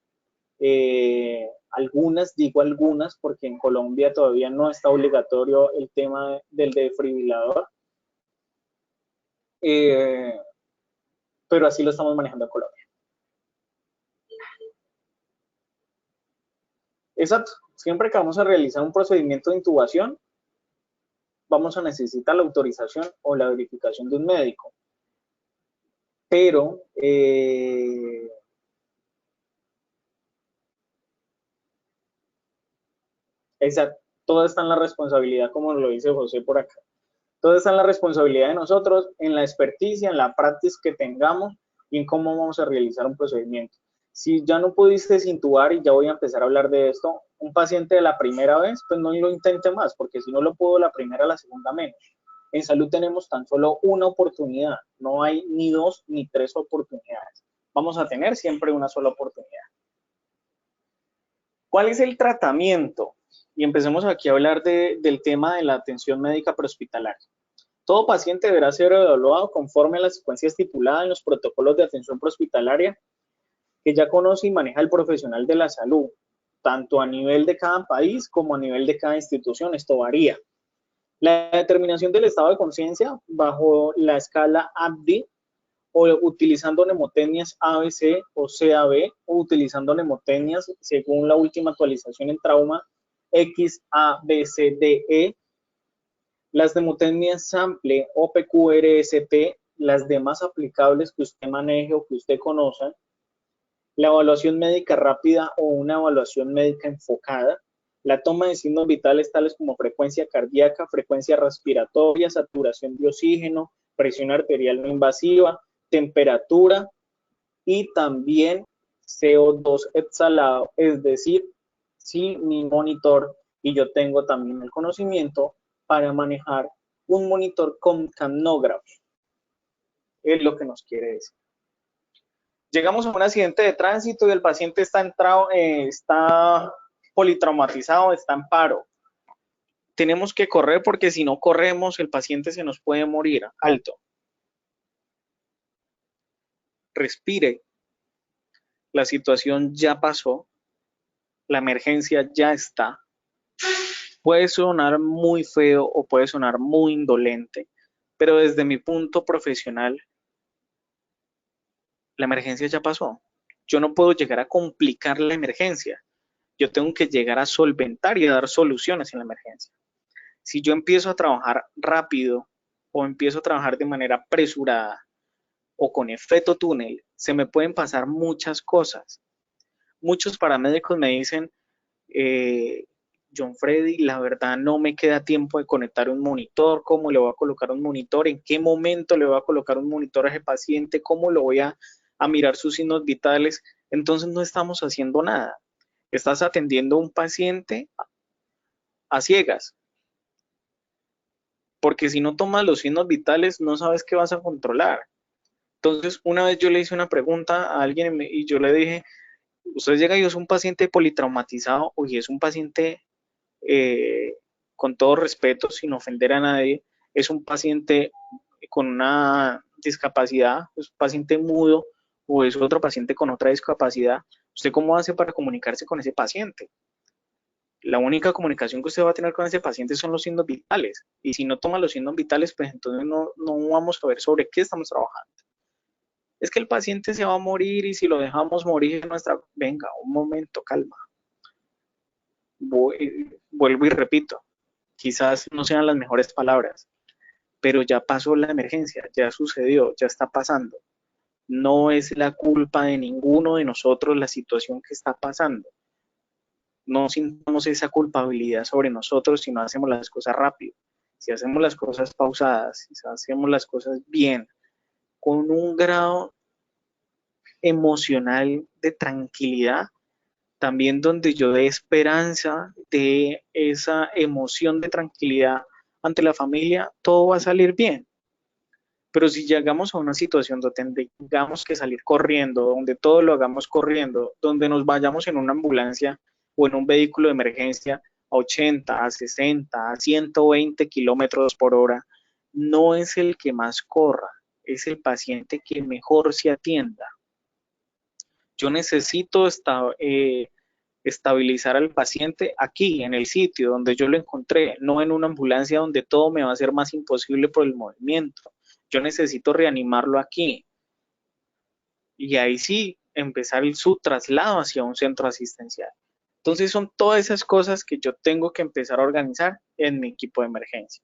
algunas, digo algunas, porque en Colombia todavía no está obligatorio el tema del desfibrilador, eh, pero así lo estamos manejando en Colombia. Exacto, siempre que vamos a realizar un procedimiento de intubación, vamos a necesitar la autorización o la verificación de un médico, pero exacto, todo está en la responsabilidad, como lo dice José por acá. Todo está en la responsabilidad de nosotros, en la experticia, en la práctica que tengamos y en cómo vamos a realizar un procedimiento. Si ya no pudiste intubar, y ya voy a empezar a hablar de esto, un paciente de la primera vez, pues no lo intente más, porque si no lo pudo la primera, la segunda menos. En salud tenemos tan solo una oportunidad, no hay ni dos ni tres oportunidades. Vamos a tener siempre una sola oportunidad. ¿Cuál es el tratamiento? Y empecemos aquí a hablar del tema de la atención médica prehospitalaria. Todo paciente deberá ser evaluado conforme a la secuencia estipulada en los protocolos de atención prehospitalaria que ya conoce y maneja el profesional de la salud, tanto a nivel de cada país como a nivel de cada institución. Esto varía. La determinación del estado de conciencia bajo la escala ABDI o utilizando mnemotecnias ABC o CAB o utilizando mnemotecnias según la última actualización en trauma XABCDE, las mnemotecnias sample o PQRST, las demás aplicables que usted maneje o que usted conozca, la evaluación médica rápida o una evaluación médica enfocada, la toma de signos vitales tales como frecuencia cardíaca, frecuencia respiratoria, saturación de oxígeno, presión arterial no invasiva, temperatura y también CO2 exhalado, es decir, si mi monitor y yo tengo también el conocimiento para manejar un monitor con capnógrafo, es lo que nos quiere decir. Llegamos a un accidente de tránsito y el paciente está politraumatizado, está en paro. Tenemos que correr porque si no corremos el paciente se nos puede morir. Alto. Respire. La situación ya pasó. La emergencia ya está. Puede sonar muy feo o puede sonar muy indolente, pero desde mi punto profesional, la emergencia ya pasó. Yo no puedo llegar a complicar la emergencia. Yo tengo que llegar a solventar y a dar soluciones en la emergencia. Si yo empiezo a trabajar rápido o empiezo a trabajar de manera apresurada o con efecto túnel, se me pueden pasar muchas cosas. Muchos paramédicos me dicen, John Freddy, la verdad no me queda tiempo de conectar un monitor, cómo le voy a colocar un monitor, en qué momento le voy a colocar un monitor a ese paciente, cómo lo voy a mirar sus signos vitales. Entonces no estamos haciendo nada. Estás atendiendo a un paciente a ciegas, porque si no tomas los signos vitales no sabes qué vas a controlar. Entonces, una vez yo le hice una pregunta a alguien y yo le dije, usted llega y es un paciente politraumatizado o es un paciente, con todo respeto, sin ofender a nadie, es un paciente con una discapacidad, es un paciente mudo o es otro paciente con otra discapacidad, ¿usted cómo hace para comunicarse con ese paciente? La única comunicación que usted va a tener con ese paciente son los signos vitales. Y si no toma los signos vitales, pues entonces no vamos a ver sobre qué estamos trabajando. Es que el paciente se va a morir y si lo dejamos morir, nuestra... Venga, un momento, calma. Vuelvo y repito, quizás no sean las mejores palabras, pero ya pasó la emergencia, ya sucedió, ya está pasando. No es la culpa de ninguno de nosotros la situación que está pasando. No sintamos esa culpabilidad sobre nosotros si no hacemos las cosas rápido, si hacemos las cosas pausadas, si hacemos las cosas bien, con un grado emocional de tranquilidad, también donde yo dé esperanza de esa emoción de tranquilidad ante la familia, todo va a salir bien. Pero si llegamos a una situación donde tengamos que salir corriendo, donde todo lo hagamos corriendo, donde nos vayamos en una ambulancia o en un vehículo de emergencia a 80, a 60, a 120 kilómetros por hora, no es el que más corra, es el paciente que mejor se atienda. Yo necesito estabilizar al paciente aquí, en el sitio donde yo lo encontré, no en una ambulancia donde todo me va a ser más imposible por el movimiento. Yo necesito reanimarlo aquí. Y ahí sí, empezar su traslado hacia un centro asistencial. Entonces son todas esas cosas que yo tengo que empezar a organizar en mi equipo de emergencia.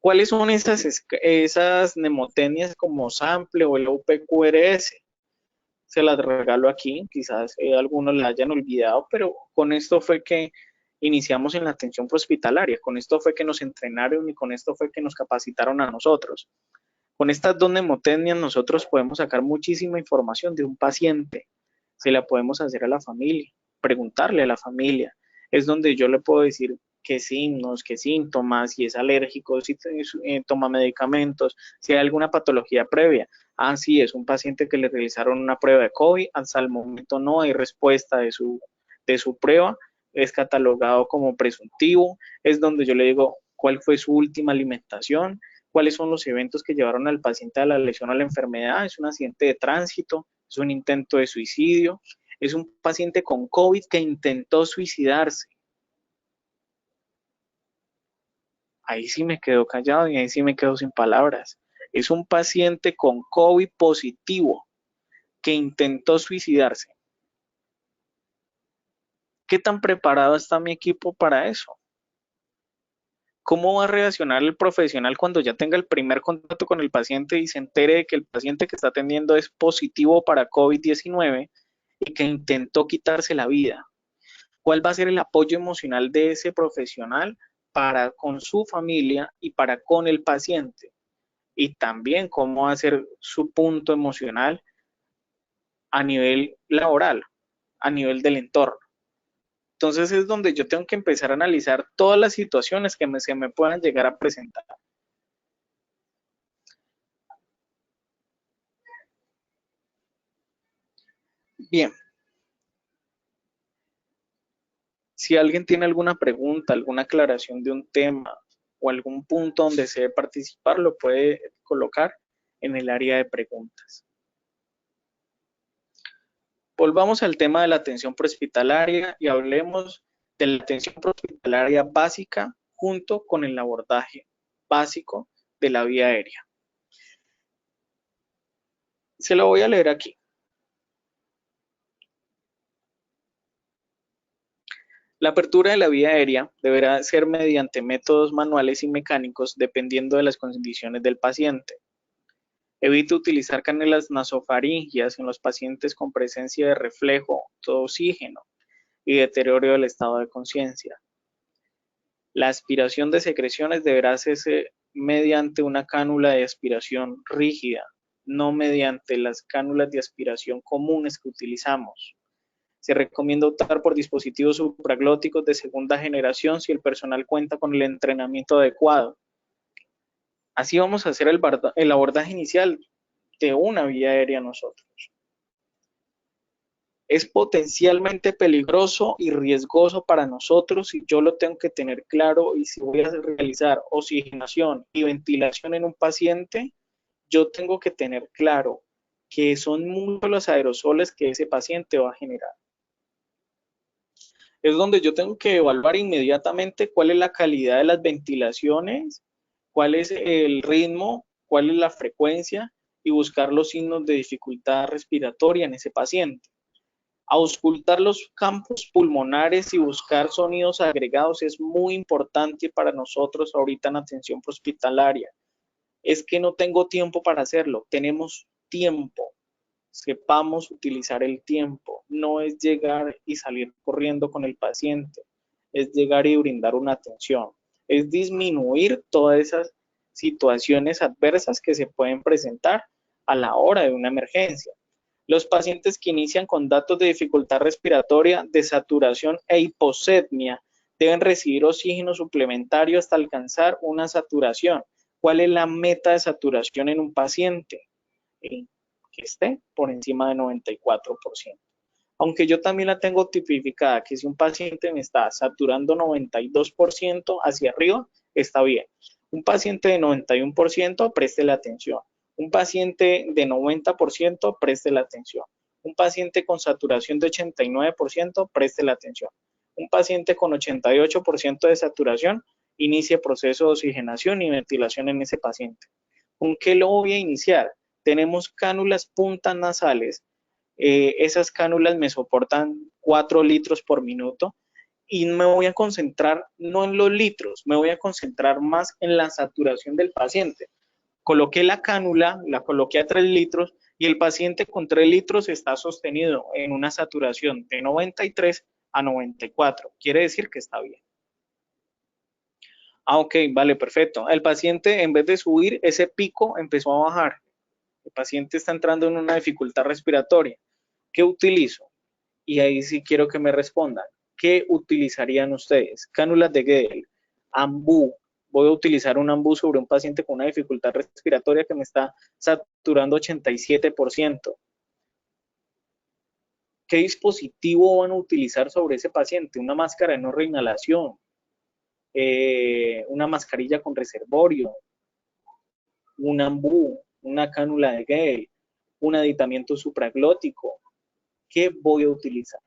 ¿Cuáles son esas mnemotecnias como SAMPLE o el UPQRS? Se las regalo aquí, quizás algunos la hayan olvidado, pero con esto fue que iniciamos en la atención hospitalaria, con esto fue que nos entrenaron y con esto fue que nos capacitaron a nosotros. Con estas dos mnemotecnias nosotros podemos sacar muchísima información de un paciente, se la podemos hacer a la familia, preguntarle a la familia, es donde yo le puedo decir qué signos, qué síntomas, si es alérgico, si toma medicamentos, si hay alguna patología previa. Ah, sí, es un paciente que le realizaron una prueba de COVID, hasta el momento no hay respuesta de su prueba, es catalogado como presuntivo, es donde yo le digo cuál fue su última alimentación, cuáles son los eventos que llevaron al paciente a la lesión o a la enfermedad, es un accidente de tránsito, es un intento de suicidio, es un paciente con COVID que intentó suicidarse. Ahí sí me quedo callado y ahí sí me quedo sin palabras. Es un paciente con COVID positivo que intentó suicidarse. ¿Qué tan preparado está mi equipo para eso? ¿Cómo va a reaccionar el profesional cuando ya tenga el primer contacto con el paciente y se entere de que el paciente que está atendiendo es positivo para COVID-19 y que intentó quitarse la vida? ¿Cuál va a ser el apoyo emocional de ese profesional para con su familia y para con el paciente? Y también cómo va a ser su punto emocional a nivel laboral, a nivel del entorno. Entonces es donde yo tengo que empezar a analizar todas las situaciones que se me puedan llegar a presentar. Bien, si alguien tiene alguna pregunta, alguna aclaración de un tema o algún punto donde desee participar, lo puede colocar en el área de preguntas. Volvamos al tema de la atención prehospitalaria y hablemos de la atención prehospitalaria básica junto con el abordaje básico de la vía aérea. Se lo voy a leer aquí. La apertura de la vía aérea deberá ser mediante métodos manuales y mecánicos dependiendo de las condiciones del paciente. Evite utilizar canelas nasofaringias en los pacientes con presencia de reflejo de oxígeno y deterioro del estado de conciencia. La aspiración de secreciones deberá hacerse mediante una cánula de aspiración rígida, no mediante las cánulas de aspiración comunes que utilizamos. Se recomienda optar por dispositivos supraglóticos de segunda generación si el personal cuenta con el entrenamiento adecuado. Así vamos a hacer el abordaje inicial de una vía aérea nosotros. Es potencialmente peligroso y riesgoso para nosotros y yo lo tengo que tener claro y si voy a realizar oxigenación y ventilación en un paciente, yo tengo que tener claro que son muchos los aerosoles que ese paciente va a generar. Es donde yo tengo que evaluar inmediatamente cuál es la calidad de las ventilaciones, cuál es el ritmo, cuál es la frecuencia y buscar los signos de dificultad respiratoria en ese paciente. Auscultar los campos pulmonares y buscar sonidos agregados es muy importante para nosotros ahorita en atención hospitalaria. Es que no tengo tiempo para hacerlo, tenemos tiempo. Sepamos utilizar el tiempo. No es llegar y salir corriendo con el paciente, es llegar y brindar una atención. Es disminuir todas esas situaciones adversas que se pueden presentar a la hora de una emergencia. Los pacientes que inician con datos de dificultad respiratoria, desaturación e hipoxemia deben recibir oxígeno suplementario hasta alcanzar una saturación. ¿Cuál es la meta de saturación en un paciente? Que esté por encima de 94%. Aunque yo también la tengo tipificada, que si un paciente me está saturando 92% hacia arriba, está bien. Un paciente de 91%, preste la atención. Un paciente de 90%, preste la atención. Un paciente con saturación de 89%, preste la atención. Un paciente con 88% de saturación, inicie proceso de oxigenación y ventilación en ese paciente. ¿Con qué lo voy a iniciar? Tenemos cánulas puntas nasales. Esas cánulas me soportan 4 litros por minuto y me voy a concentrar no en los litros, me voy a concentrar más en la saturación del paciente. Coloqué la cánula, la coloqué a 3 litros y el paciente con 3 litros está sostenido en una saturación de 93 a 94. Quiere decir que está bien. Ok, vale, perfecto. El paciente, en vez de subir, ese pico empezó a bajar. El paciente está entrando en una dificultad respiratoria. ¿Qué utilizo? Y ahí sí quiero que me respondan. ¿Qué utilizarían ustedes? Cánulas de Guedel, ambú. Voy a utilizar un ambú sobre un paciente con una dificultad respiratoria que me está saturando 87%. ¿Qué dispositivo van a utilizar sobre ese paciente? Una máscara de no reinhalación, una mascarilla con reservorio, un ambú, una cánula de Guedel, un aditamiento supraglótico. ¿Qué voy a utilizar?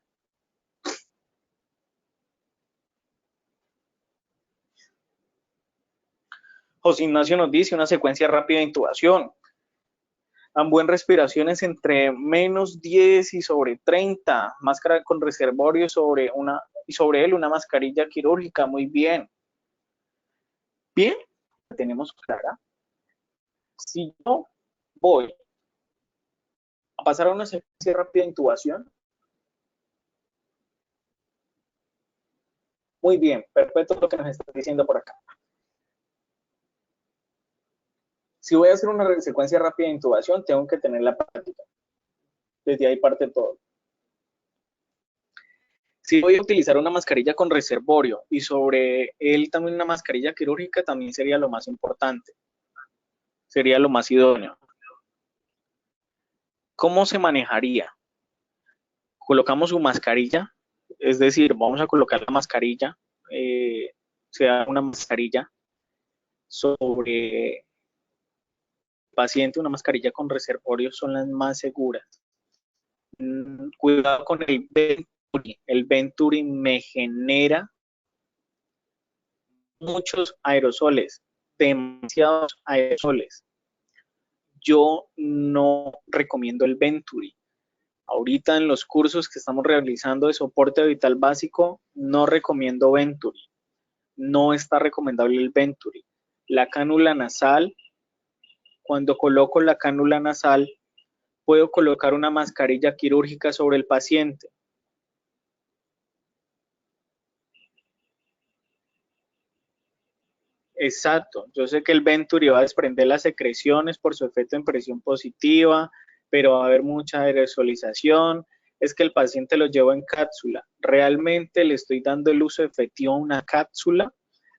José Ignacio nos dice una secuencia rápida de intubación. Ambú en respiraciones entre menos 10 y sobre 30. Máscara con reservorio y sobre él una mascarilla quirúrgica. Muy bien. Bien, la tenemos clara. Si yo voy a pasar a una secuencia rápida de intubación. Muy bien, perfecto lo que nos está diciendo por acá. Si voy a hacer una secuencia rápida de intubación, tengo que tener la práctica. Desde ahí parte todo. Si voy a utilizar una mascarilla con reservorio y sobre él también una mascarilla quirúrgica, también sería lo más importante. Sería lo más idóneo. ¿Cómo se manejaría? Colocamos su mascarilla, es decir, vamos a colocar la mascarilla, sea una mascarilla sobre el paciente, una mascarilla con reservorio son las más seguras. Cuidado con el Venturi. El Venturi me genera muchos aerosoles, demasiados aerosoles. Yo no recomiendo el Venturi. Ahorita en los cursos que estamos realizando de soporte vital básico, no recomiendo Venturi. No está recomendable el Venturi. La cánula nasal, cuando coloco la cánula nasal, puedo colocar una mascarilla quirúrgica sobre el paciente. Exacto, yo sé que el Venturi va a desprender las secreciones por su efecto en presión positiva, pero va a haber mucha aerosolización. Es que el paciente lo lleva en cápsula. ¿Realmente le estoy dando el uso efectivo a una cápsula?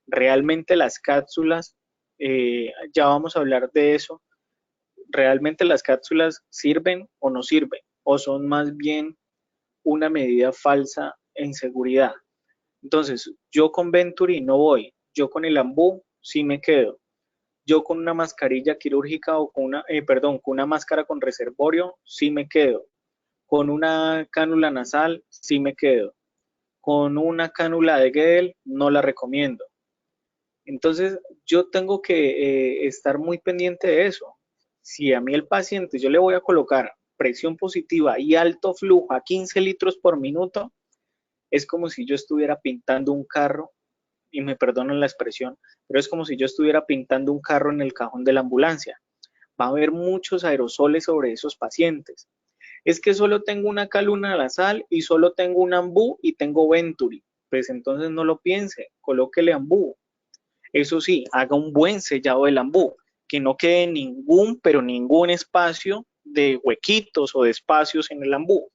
¿Realmente las cápsulas, ya vamos a hablar de eso, realmente las cápsulas sirven o no sirven? ¿O son más bien una medida falsa en seguridad? Entonces, yo con Venturi no voy, yo con el Ambú sí me quedo. Yo con una mascarilla quirúrgica o con con una máscara con reservorio, sí me quedo. Con una cánula nasal, sí me quedo. Con una cánula de Guedel, no la recomiendo. Entonces, yo tengo que estar muy pendiente de eso. Si a mí el paciente yo le voy a colocar presión positiva y alto flujo a 15 litros por minuto, es como si yo estuviera pintando un carro, y me perdonan la expresión, pero es como si yo estuviera pintando un carro en el cajón de la ambulancia. Va a haber muchos aerosoles sobre esos pacientes. Es que solo tengo una caluna nasal y solo tengo un ambú y tengo Venturi. Pues entonces no lo piense, colóquele ambú. Eso sí, haga un buen sellado del ambú, que no quede ningún, pero ningún espacio de huequitos o de espacios en el ambú.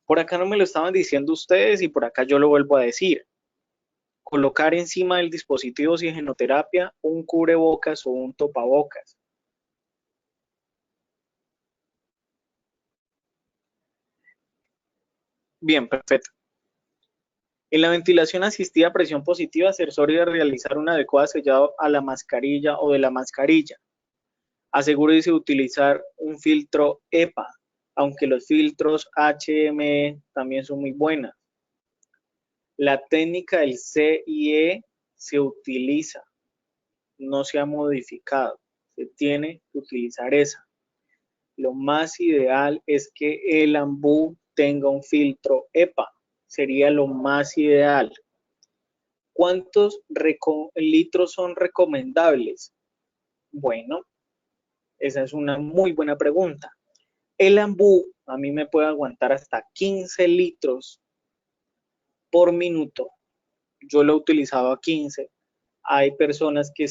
Por acá no me lo estaban diciendo ustedes y por acá yo lo vuelvo a decir. Colocar encima del dispositivo de oxigenoterapia un cubrebocas o un tapabocas. Bien, perfecto. En la ventilación asistida a presión positiva, asesorio de realizar un adecuado sellado a la mascarilla o de la mascarilla. Asegúrese de utilizar un filtro EPA, aunque los filtros HME también son muy buenas. La técnica del CIE se utiliza, no se ha modificado, se tiene que utilizar esa. Lo más ideal es que el ambú tenga un filtro EPA, sería lo más ideal. ¿Cuántos litros son recomendables? Bueno, esa es una muy buena pregunta. El ambú a mí me puede aguantar hasta 15 litros por minuto. Yo lo he utilizado a 15. Hay personas que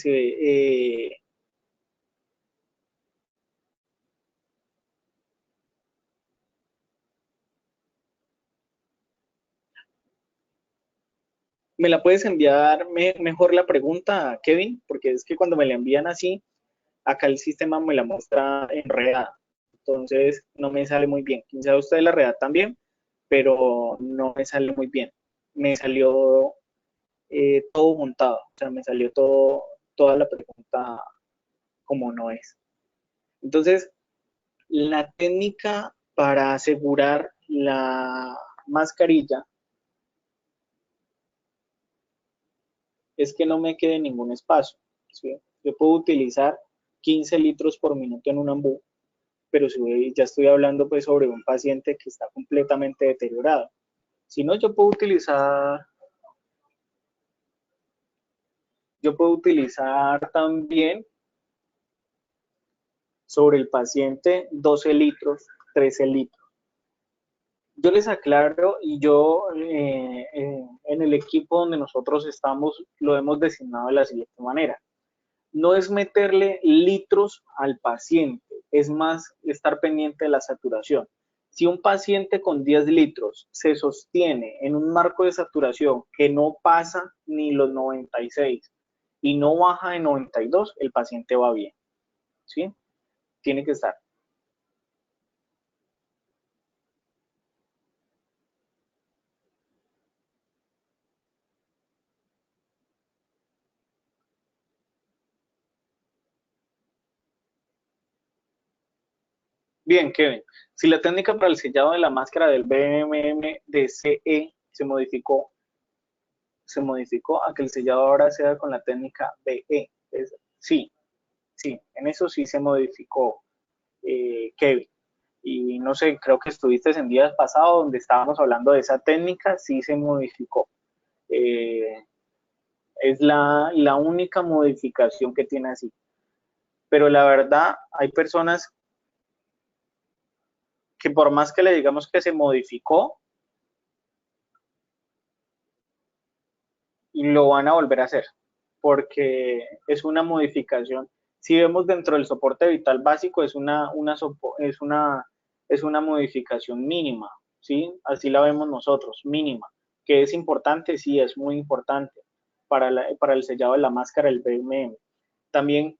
¿Me la puedes enviar mejor la pregunta, Kevin? Porque es que cuando me la envían así, acá el sistema me la muestra enredada. Entonces no me sale muy bien. Quizá usted la redacta también, pero no me sale muy bien. Me salió todo montado, o sea, me salió toda la pregunta como no es. Entonces, la técnica para asegurar la mascarilla es que no me quede ningún espacio. ¿Sí? Yo puedo utilizar 15 litros por minuto en un ambú, pero si ya estoy hablando pues sobre un paciente que está completamente deteriorado. Si no, yo puedo utilizar también sobre el paciente 12 litros, 13 litros. Yo les aclaro y yo en el equipo donde nosotros estamos lo hemos designado de la siguiente manera. No es meterle litros al paciente, es más estar pendiente de la saturación. Si un paciente con 10 litros se sostiene en un marco de saturación que no pasa ni los 96 y no baja de 92, el paciente va bien. ¿Sí? Tiene que estar. Bien, Kevin. Si la técnica para el sellado de la máscara del BMMDCE se modificó a que el sellado ahora sea con la técnica BE. Sí, sí, en eso sí se modificó, Kevin. Y no sé, creo que estuviste en días pasados donde estábamos hablando de esa técnica, sí se modificó. Eh, es la única modificación que tiene así. Pero la verdad, hay personas que por más que le digamos que se modificó, lo van a volver a hacer, porque es una modificación. Si vemos dentro del soporte vital básico, es una modificación mínima, ¿sí? Así la vemos nosotros, mínima. Que es importante, sí, es muy importante para el sellado de la máscara del BMM. También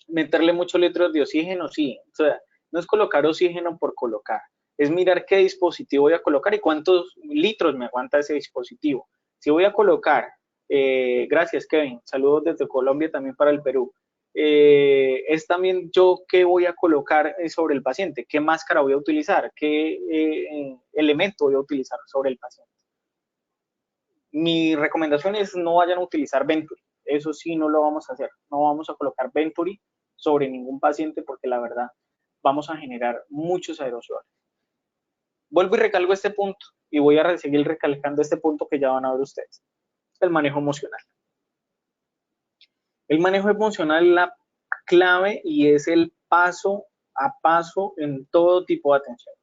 meterle muchos litros de oxígeno, sí. O sea, no es colocar oxígeno por colocar, es mirar qué dispositivo voy a colocar y cuántos litros me aguanta ese dispositivo. Si voy a colocar Gracias, Kevin. Saludos desde Colombia también para el Perú. Es también yo qué voy a colocar sobre el paciente, qué máscara voy a utilizar, qué elemento voy a utilizar sobre el paciente. Mi recomendación es no vayan a utilizar Venturi. Eso sí, no lo vamos a hacer. No vamos a colocar Venturi sobre ningún paciente porque la verdad vamos a generar muchos aerosoles. Vuelvo y recalco este punto y voy a seguir recalcando este punto que ya van a ver ustedes. El manejo emocional. El manejo emocional es la clave y es el paso a paso en todo tipo de atención.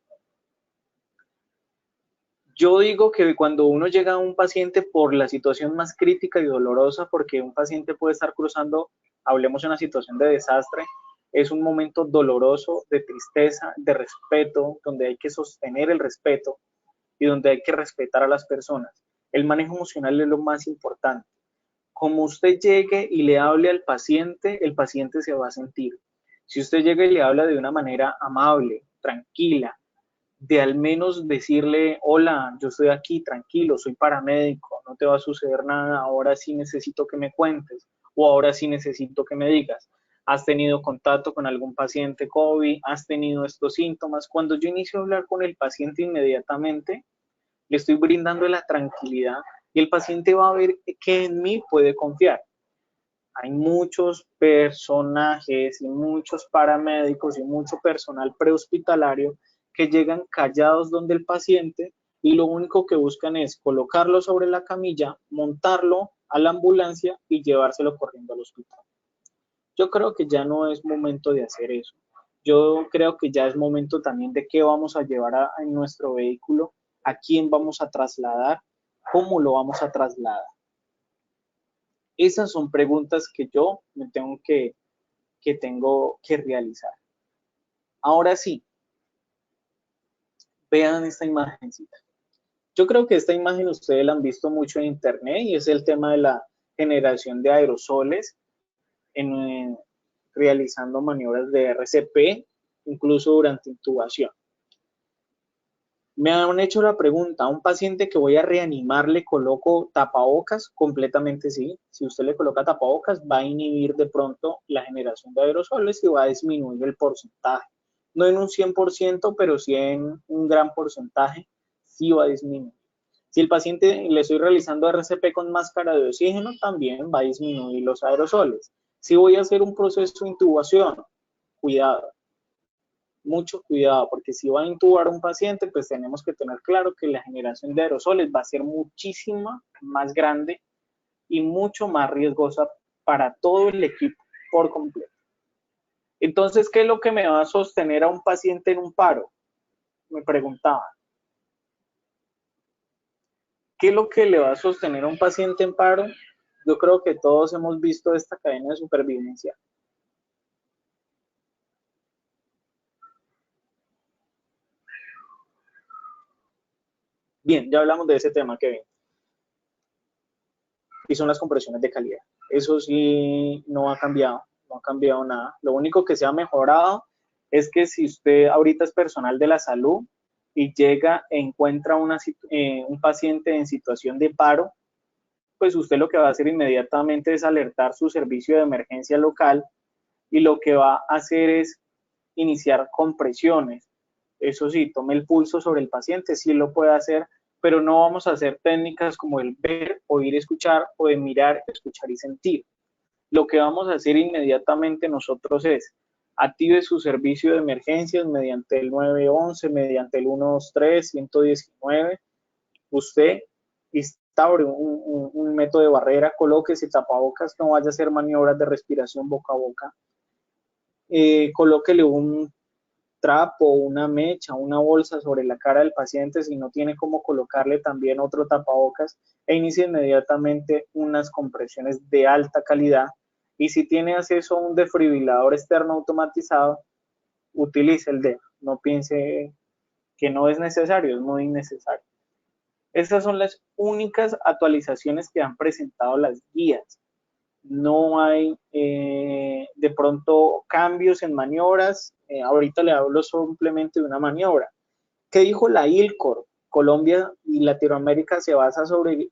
Yo digo que cuando uno llega a un paciente por la situación más crítica y dolorosa, porque un paciente puede estar cruzando, hablemos de una situación de desastre, es un momento doloroso, de tristeza, de respeto, donde hay que sostener el respeto y donde hay que respetar a las personas. El manejo emocional es lo más importante. Como usted llegue y le hable al paciente, el paciente se va a sentir. Si usted llega y le habla de una manera amable, tranquila, de al menos decirle, hola, yo estoy aquí, tranquilo, soy paramédico, no te va a suceder nada, ahora sí necesito que me cuentes o ahora sí necesito que me digas, ¿has tenido contacto con algún paciente COVID? ¿Has tenido estos síntomas? Cuando yo inicio a hablar con el paciente inmediatamente, le estoy brindando la tranquilidad y el paciente va a ver que en mí puede confiar. Hay muchos personajes y muchos paramédicos y mucho personal prehospitalario que llegan callados donde el paciente y lo único que buscan es colocarlo sobre la camilla, montarlo a la ambulancia y llevárselo corriendo al hospital. Yo creo que ya no es momento de hacer eso. Yo creo que ya es momento también de qué vamos a llevar en nuestro vehículo, a quién vamos a trasladar, cómo lo vamos a trasladar. Esas son preguntas que yo me tengo que realizar. Ahora sí, vean esta imagencita. Yo creo que esta imagen ustedes la han visto mucho en internet y es el tema de la generación de aerosoles en realizando maniobras de RCP, incluso durante intubación. Me han hecho la pregunta, ¿a un paciente que voy a reanimar le coloco tapabocas? Completamente sí. Si usted le coloca tapabocas, va a inhibir de pronto la generación de aerosoles y va a disminuir el porcentaje. No en un 100%, pero sí en un gran porcentaje, sí va a disminuir. Si el paciente le estoy realizando RCP con máscara de oxígeno, también va a disminuir los aerosoles. Si voy a hacer un proceso de intubación, cuidado, mucho cuidado, porque si va a intubar a un paciente, pues tenemos que tener claro que la generación de aerosoles va a ser muchísima más grande y mucho más riesgosa para todo el equipo por completo. Entonces, ¿qué es lo que me va a sostener a un paciente en un paro? Me preguntaba. ¿Qué es lo que le va a sostener a un paciente en paro? Yo creo que todos hemos visto esta cadena de supervivencia. Bien, ya hablamos de ese tema, Kevin. Y son las compresiones de calidad. Eso sí no ha cambiado, no ha cambiado nada. Lo único que se ha mejorado es que si usted ahorita es personal de la salud y llega, encuentra un paciente en situación de paro, pues usted lo que va a hacer inmediatamente es alertar su servicio de emergencia local y lo que va a hacer es iniciar compresiones. Eso sí, tome el pulso sobre el paciente, sí lo puede hacer, pero no vamos a hacer técnicas como el ver, oír, escuchar o de mirar, escuchar y sentir. Lo que vamos a hacer inmediatamente nosotros es active su servicio de emergencias mediante el 911, mediante el 123, 119. Usted instaure un método de barrera, coloque ese tapabocas, no vaya a hacer maniobras de respiración boca a boca. Colóquele un trapo, una mecha, una bolsa sobre la cara del paciente si no tiene cómo colocarle también otro tapabocas e inicie inmediatamente unas compresiones de alta calidad y si tiene acceso a un desfibrilador externo automatizado, utilice el dedo, no piense que no es necesario, es muy innecesario. Estas son las únicas actualizaciones que han presentado las guías. No hay de pronto cambios en maniobras. Ahorita le hablo simplemente de una maniobra. ¿Qué dijo la ILCOR? Colombia y Latinoamérica se basa sobre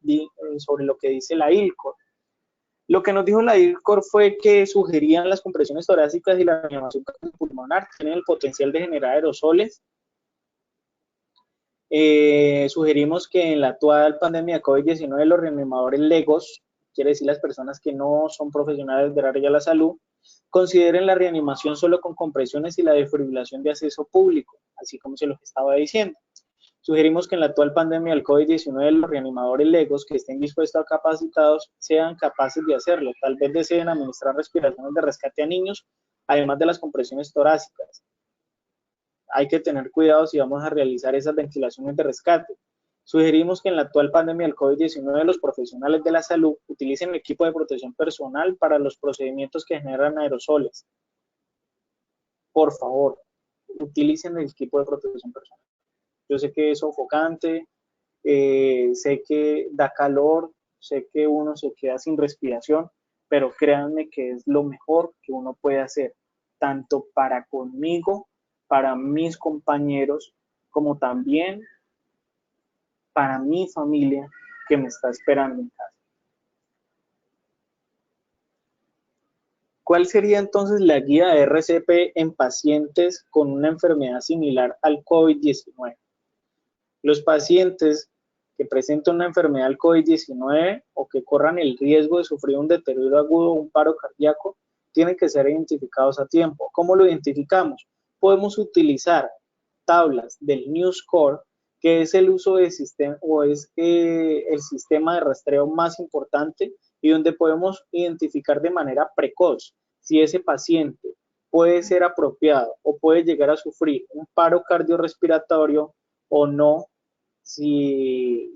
lo que dice la ILCOR. Lo que nos dijo la ILCOR fue que sugerían las compresiones torácicas y la reanimación pulmonar tienen el potencial de generar aerosoles. Sugerimos que en la actual pandemia de COVID-19 los reanimadores legos, quiere decir las personas que no son profesionales del área de la salud, consideren la reanimación solo con compresiones y la defibrilación de acceso público, así como se los estaba diciendo. Sugerimos que en la actual pandemia del COVID-19 los reanimadores legos que estén dispuestos a capacitados sean capaces de hacerlo. Tal vez deseen administrar respiraciones de rescate a niños, además de las compresiones torácicas. Hay que tener cuidado si vamos a realizar esas ventilaciones de rescate. Sugerimos que en la actual pandemia del COVID-19 los profesionales de la salud utilicen el equipo de protección personal para los procedimientos que generan aerosoles. Por favor, utilicen el equipo de protección personal. Yo sé que es sofocante, sé que da calor, sé que uno se queda sin respiración, pero créanme que es lo mejor que uno puede hacer, tanto para conmigo, para mis compañeros, como también para mi familia que me está esperando en casa. ¿Cuál sería entonces la guía de RCP en pacientes con una enfermedad similar al COVID-19? Los pacientes que presenten una enfermedad al COVID-19 o que corran el riesgo de sufrir un deterioro agudo o un paro cardíaco tienen que ser identificados a tiempo. ¿Cómo lo identificamos? Podemos utilizar tablas del NewScore, que es el uso de sistema o es el sistema de rastreo más importante y donde podemos identificar de manera precoz si ese paciente puede ser apropiado o puede llegar a sufrir un paro cardiorrespiratorio o no, si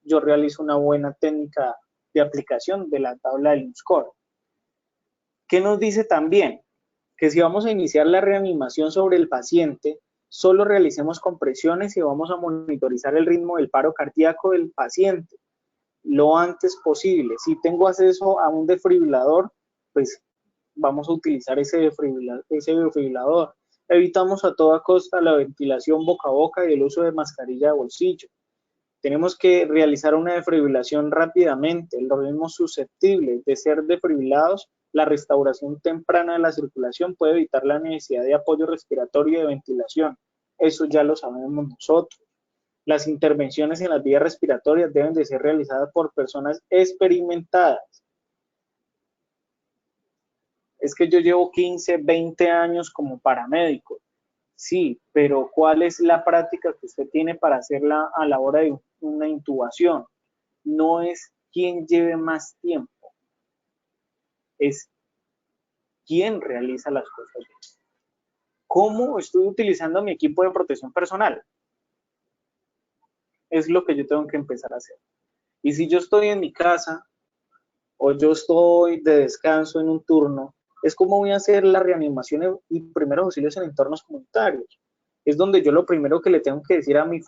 yo realizo una buena técnica de aplicación de la tabla del NewScore. ¿Qué nos dice también? Que si vamos a iniciar la reanimación sobre el paciente, solo realicemos compresiones y vamos a monitorizar el ritmo del paro cardíaco del paciente lo antes posible. Si tengo acceso a un desfibrilador, pues vamos a utilizar ese desfibrilador. Evitamos a toda costa la ventilación boca a boca y el uso de mascarilla de bolsillo. Tenemos que realizar una desfibrilación rápidamente. Los organismos susceptibles de ser desfibrilados, la restauración temprana de la circulación puede evitar la necesidad de apoyo respiratorio y de ventilación. Eso ya lo sabemos nosotros. Las intervenciones en las vías respiratorias deben de ser realizadas por personas experimentadas. Es que yo llevo 15, 20 años como paramédico. Sí, pero ¿cuál es la práctica que usted tiene para hacerla a la hora de una intubación? No es quién lleve más tiempo, es quién realiza las cosas bien. ¿Cómo estoy utilizando mi equipo de protección personal? Es lo que yo tengo que empezar a hacer. Y si yo estoy en mi casa o yo estoy de descanso en un turno, es como voy a hacer la reanimación y primeros auxilios en entornos comunitarios. Es donde yo lo primero que le tengo que decir a mi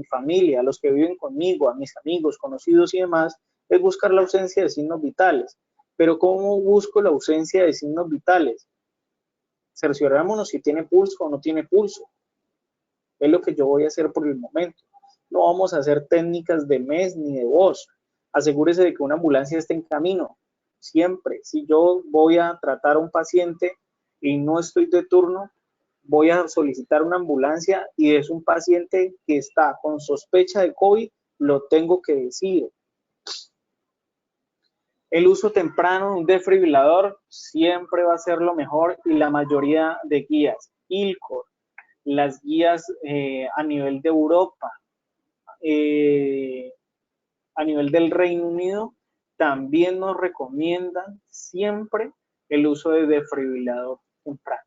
familia, a los que viven conmigo, a mis amigos, conocidos y demás, es buscar la ausencia de signos vitales. Pero ¿cómo busco la ausencia de signos vitales? Cerciorémonos si tiene pulso o no tiene pulso. Es lo que yo voy a hacer por el momento. No vamos a hacer técnicas de MES ni de voz. Asegúrese de que una ambulancia esté en camino. Siempre, si yo voy a tratar a un paciente y no estoy de turno, voy a solicitar una ambulancia y es un paciente que está con sospecha de COVID, lo tengo que decir. El uso temprano de un desfibrilador siempre va a ser lo mejor y la mayoría de guías, ILCOR, las guías a nivel de Europa, a nivel del Reino Unido, también nos recomiendan siempre el uso de desfibrilador temprano.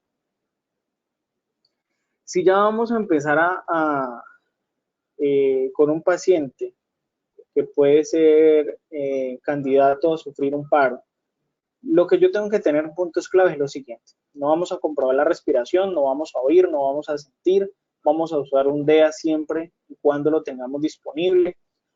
Si ya vamos a empezar con un paciente que puede ser candidato a sufrir un paro, lo que yo tengo que tener en puntos clave es lo siguiente. No vamos a comprobar la respiración, no vamos a oír, no vamos a sentir, vamos a usar un DEA siempre y cuando lo tengamos disponible.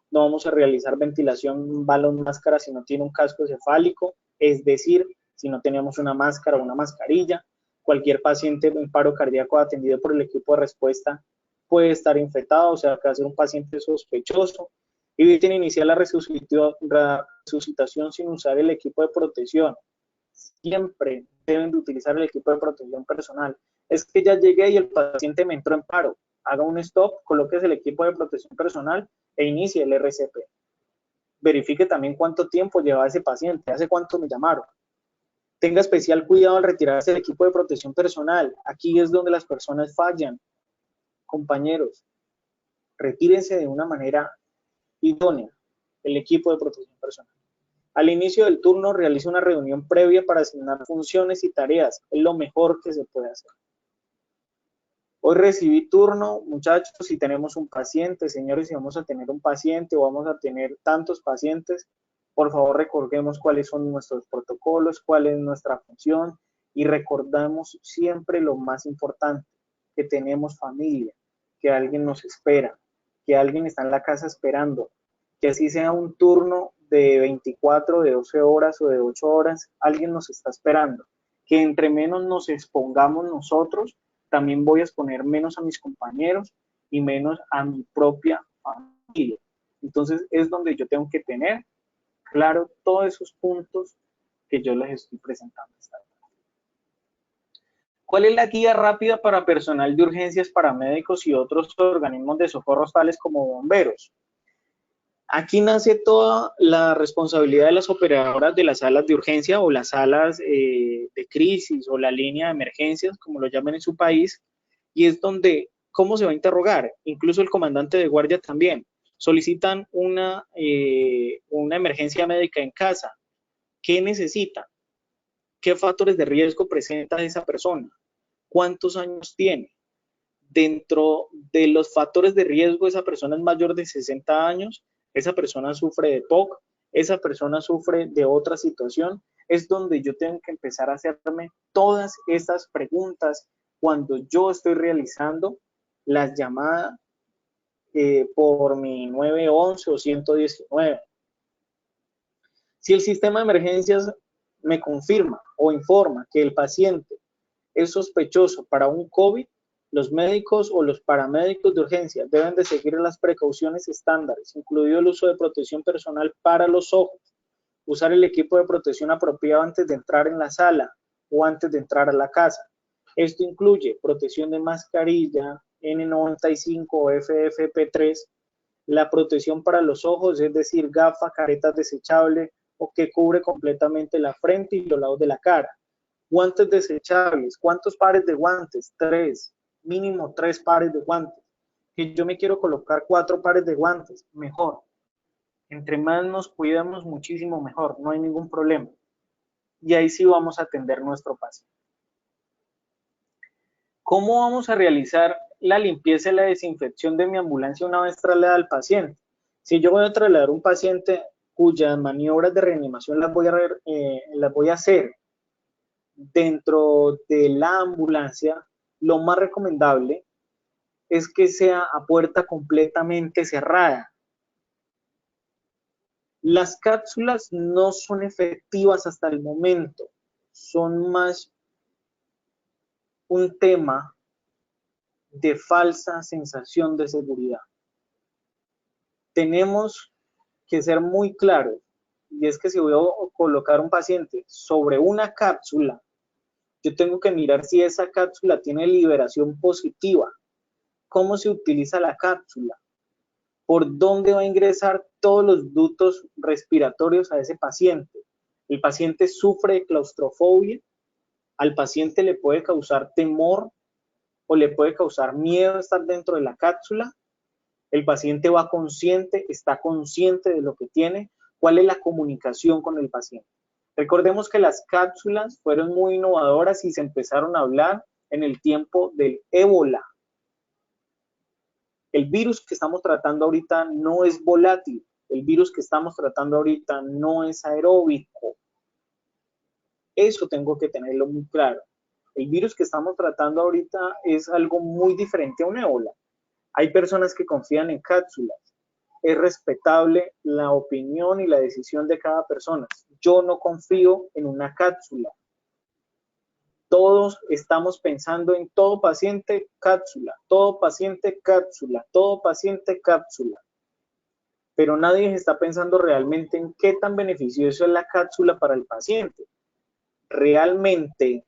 No vamos a realizar ventilación balón máscara si no tiene un casco cefálico, es decir, si no tenemos una máscara o una mascarilla. Cualquier paciente en paro cardíaco atendido por el equipo de respuesta puede estar infectado, o sea, que va a ser un paciente sospechoso. Eviten iniciar la resucitación sin usar el equipo de protección. Siempre deben de utilizar el equipo de protección personal. Es que ya llegué y el paciente me entró en paro. Haga un stop, coloque el equipo de protección personal e inicie el RCP. Verifique también cuánto tiempo lleva ese paciente, hace cuánto me llamaron. Tenga especial cuidado al retirarse del equipo de protección personal. Aquí es donde las personas fallan. Compañeros, retírense de una manera idónea el equipo de protección personal. Al inicio del turno, realice una reunión previa para asignar funciones y tareas. Es lo mejor que se puede hacer. Hoy recibí turno, muchachos, si tenemos un paciente, señores, si vamos a tener un paciente o vamos a tener tantos pacientes, por favor recordemos cuáles son nuestros protocolos, cuál es nuestra función y recordamos siempre lo más importante, que tenemos familia, que alguien nos espera, que alguien está en la casa esperando, que así sea un turno de 24, de 12 horas o de 8 horas, alguien nos está esperando, que entre menos nos expongamos nosotros, también voy a exponer menos a mis compañeros y menos a mi propia familia. Entonces es donde yo tengo que tener claro todos esos puntos que yo les estoy presentando. ¿Cuál es la guía rápida para personal de urgencias, paramédicos y otros organismos de socorro tales como bomberos? Aquí nace toda la responsabilidad de las operadoras de las salas de urgencia o las salas de crisis o la línea de emergencias, como lo llaman en su país, y es donde, ¿cómo se va a interrogar? Incluso el comandante de guardia también. Solicitan una emergencia médica en casa. ¿Qué necesitan? ¿Qué factores de riesgo presenta esa persona? ¿Cuántos años tiene? Dentro de los factores de riesgo, esa persona es mayor de 60 años, esa persona sufre de POC, esa persona sufre de otra situación, es donde yo tengo que empezar a hacerme todas estas preguntas cuando yo estoy realizando las llamadas por mi 911 o 119. Si el sistema de emergencias me confirma o informa que el paciente es sospechoso para un COVID, los médicos o los paramédicos de urgencia deben de seguir las precauciones estándares, incluido el uso de protección personal para los ojos, usar el equipo de protección apropiado antes de entrar en la sala o antes de entrar a la casa. Esto incluye protección de mascarilla, N95 o FFP3, la protección para los ojos, es decir, gafas, caretas desechables o que cubre completamente la frente y los lados de la cara. Guantes desechables, ¿cuántos pares de guantes? 3, mínimo 3 pares de guantes. Si yo me quiero colocar 4 pares de guantes, mejor. Entre más nos cuidamos, muchísimo mejor, no hay ningún problema. Y ahí sí vamos a atender nuestro paciente. ¿Cómo vamos a realizar la limpieza y la desinfección de mi ambulancia una vez trasladada al paciente? Si yo voy a trasladar un paciente cuyas maniobras de reanimación las voy a hacer dentro de la ambulancia, lo más recomendable es que sea a puerta completamente cerrada. Las cápsulas no son efectivas hasta el momento, son más un tema de falsa sensación de seguridad. Tenemos que ser muy claros, y es que si voy a colocar un paciente sobre una cápsula, yo tengo que mirar si esa cápsula tiene liberación positiva. ¿Cómo se utiliza la cápsula? ¿Por dónde va a ingresar todos los ductos respiratorios a ese paciente? El paciente sufre de claustrofobia, al paciente le puede causar temor o le puede causar miedo estar dentro de la cápsula. El paciente va consciente, está consciente de lo que tiene. ¿Cuál es la comunicación con el paciente? Recordemos que las cápsulas fueron muy innovadoras y se empezaron a hablar en el tiempo del ébola. El virus que estamos tratando ahorita no es volátil. El virus que estamos tratando ahorita no es aeróbico. Eso tengo que tenerlo muy claro. El virus que estamos tratando ahorita es algo muy diferente a un ébola. Hay personas que confían en cápsulas. Es respetable la opinión y la decisión de cada persona. Yo no confío en una cápsula. Todos estamos pensando en todo paciente cápsula, todo paciente cápsula, todo paciente cápsula. Pero nadie está pensando realmente en qué tan beneficiosa es la cápsula para el paciente. Realmente,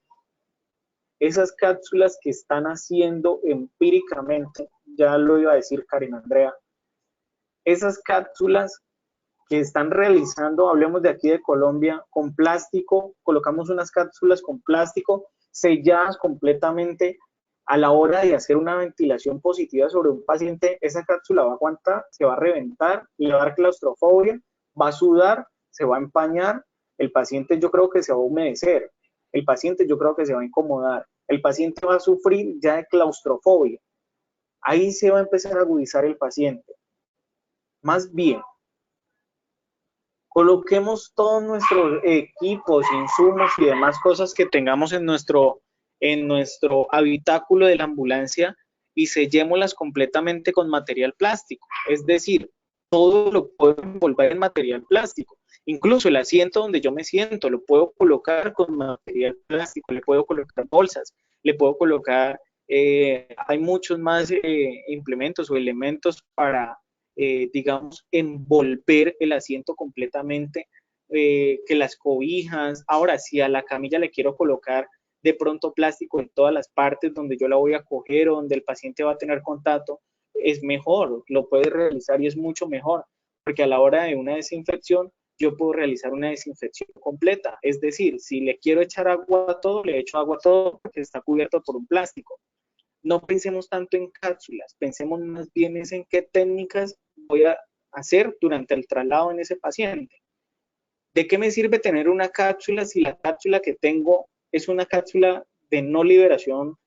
esas cápsulas que están haciendo empíricamente, ya lo iba a decir Karen Andrea, esas cápsulas que están realizando, hablemos de aquí de Colombia, con plástico, colocamos unas cápsulas con plástico selladas completamente. A la hora de hacer una ventilación positiva sobre un paciente, esa cápsula va a aguantar, se va a reventar, le va a dar claustrofobia, va a sudar, se va a empañar, el paciente yo creo que se va a humedecer, el paciente yo creo que se va a incomodar, el paciente va a sufrir ya de claustrofobia. Ahí se va a empezar a agudizar el paciente. Más bien, coloquemos todos nuestros equipos, insumos y demás cosas que tengamos en nuestro habitáculo de la ambulancia y sellémoslas completamente con material plástico. Es decir, todo lo puedo envolver en material plástico. Incluso el asiento donde yo me siento lo puedo colocar con material plástico, le puedo colocar bolsas, le puedo colocar, hay muchos más implementos o elementos para digamos, envolver el asiento completamente, que las cobijas. Ahora, si a la camilla le quiero colocar de pronto plástico en todas las partes donde yo la voy a coger o donde el paciente va a tener contacto, es mejor, lo puede realizar y es mucho mejor, porque a la hora de una desinfección, yo puedo realizar una desinfección completa. Es decir, si le quiero echar agua a todo, le echo agua a todo porque está cubierto por un plástico. No pensemos tanto en cápsulas, pensemos más bien en qué técnicas voy a hacer durante el traslado en ese paciente. ¿De qué me sirve tener una cápsula si la cápsula que tengo es una cápsula de no liberación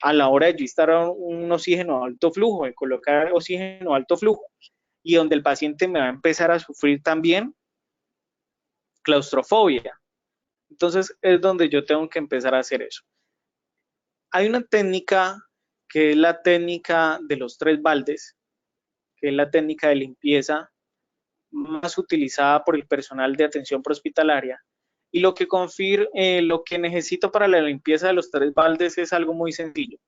a la hora de yo estar un oxígeno a alto flujo, de colocar oxígeno a alto flujo, y donde el paciente me va a empezar a sufrir también claustrofobia? Entonces es donde yo tengo que empezar a hacer eso. Hay una técnica que es la técnica de los 3 baldes, que es la técnica de limpieza más utilizada por el personal de atención prehospitalaria. Y lo que necesito para la limpieza de los 3 baldes es algo muy sencillo.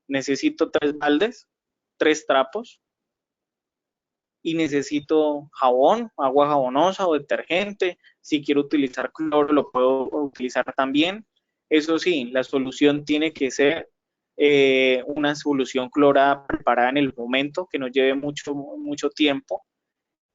Necesito 3 baldes, 3 trapos y necesito jabón, agua jabonosa o detergente. Si quiero utilizar cloro, lo puedo utilizar también. Eso sí, la solución tiene que ser una solución clorada preparada en el momento, que no lleve mucho tiempo,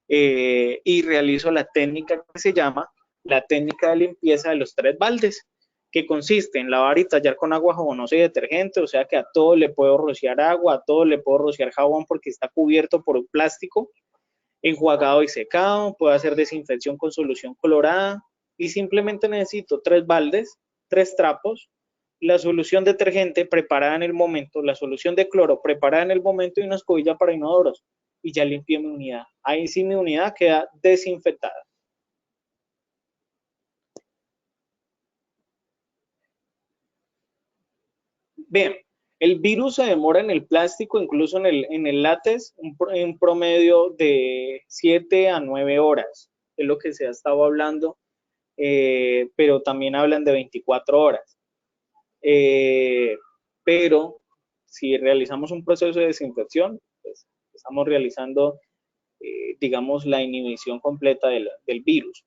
y realizo la técnica que se llama la técnica de limpieza de los 3 baldes, que consiste en lavar y tallar con agua jabonosa y detergente, o sea que a todo le puedo rociar agua, a todo le puedo rociar jabón porque está cubierto por un plástico, enjuagado y secado, puedo hacer desinfección con solución colorada y simplemente necesito 3 baldes, 3 trapos, la solución detergente preparada en el momento, la solución de cloro preparada en el momento y una escobilla para inodoros y ya limpié mi unidad. Ahí sí mi unidad queda desinfectada. Bien, el virus se demora en el plástico, incluso en el látex, un promedio de 7 a 9 horas, es lo que se ha estado hablando, pero también hablan de 24 horas. Pero si realizamos un proceso de desinfección, pues estamos realizando, digamos, la inhibición completa del virus.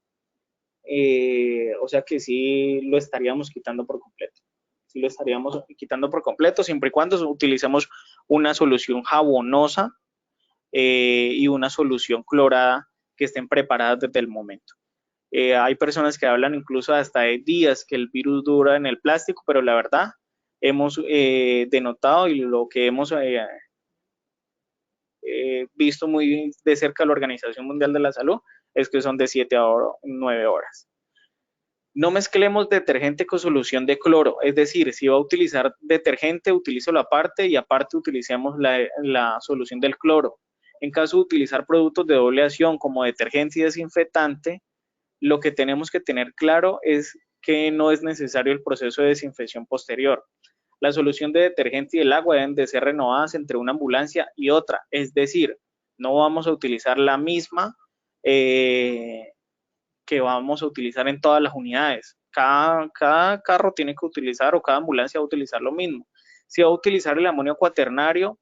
O sea que sí lo estaríamos quitando por completo. Sí lo estaríamos quitando por completo, siempre y cuando utilicemos una solución jabonosa y una solución clorada que estén preparadas desde el momento. Hay personas que hablan incluso hasta de días que el virus dura en el plástico, pero la verdad hemos denotado y lo que hemos visto muy de cerca la Organización Mundial de la Salud es que son de 7 a 9 horas. No mezclemos detergente con solución de cloro, es decir, si va a utilizar detergente, utilizo la parte y aparte utilicemos la solución del cloro. En caso de utilizar productos de doble acción como detergente y desinfectante, lo que tenemos que tener claro es que no es necesario el proceso de desinfección posterior. La solución de detergente y el agua deben de ser renovadas entre una ambulancia y otra, es decir, no vamos a utilizar la misma que vamos a utilizar en todas las unidades. cada carro tiene que utilizar o cada ambulancia va a utilizar lo mismo. Si va a utilizar el amonio cuaternario,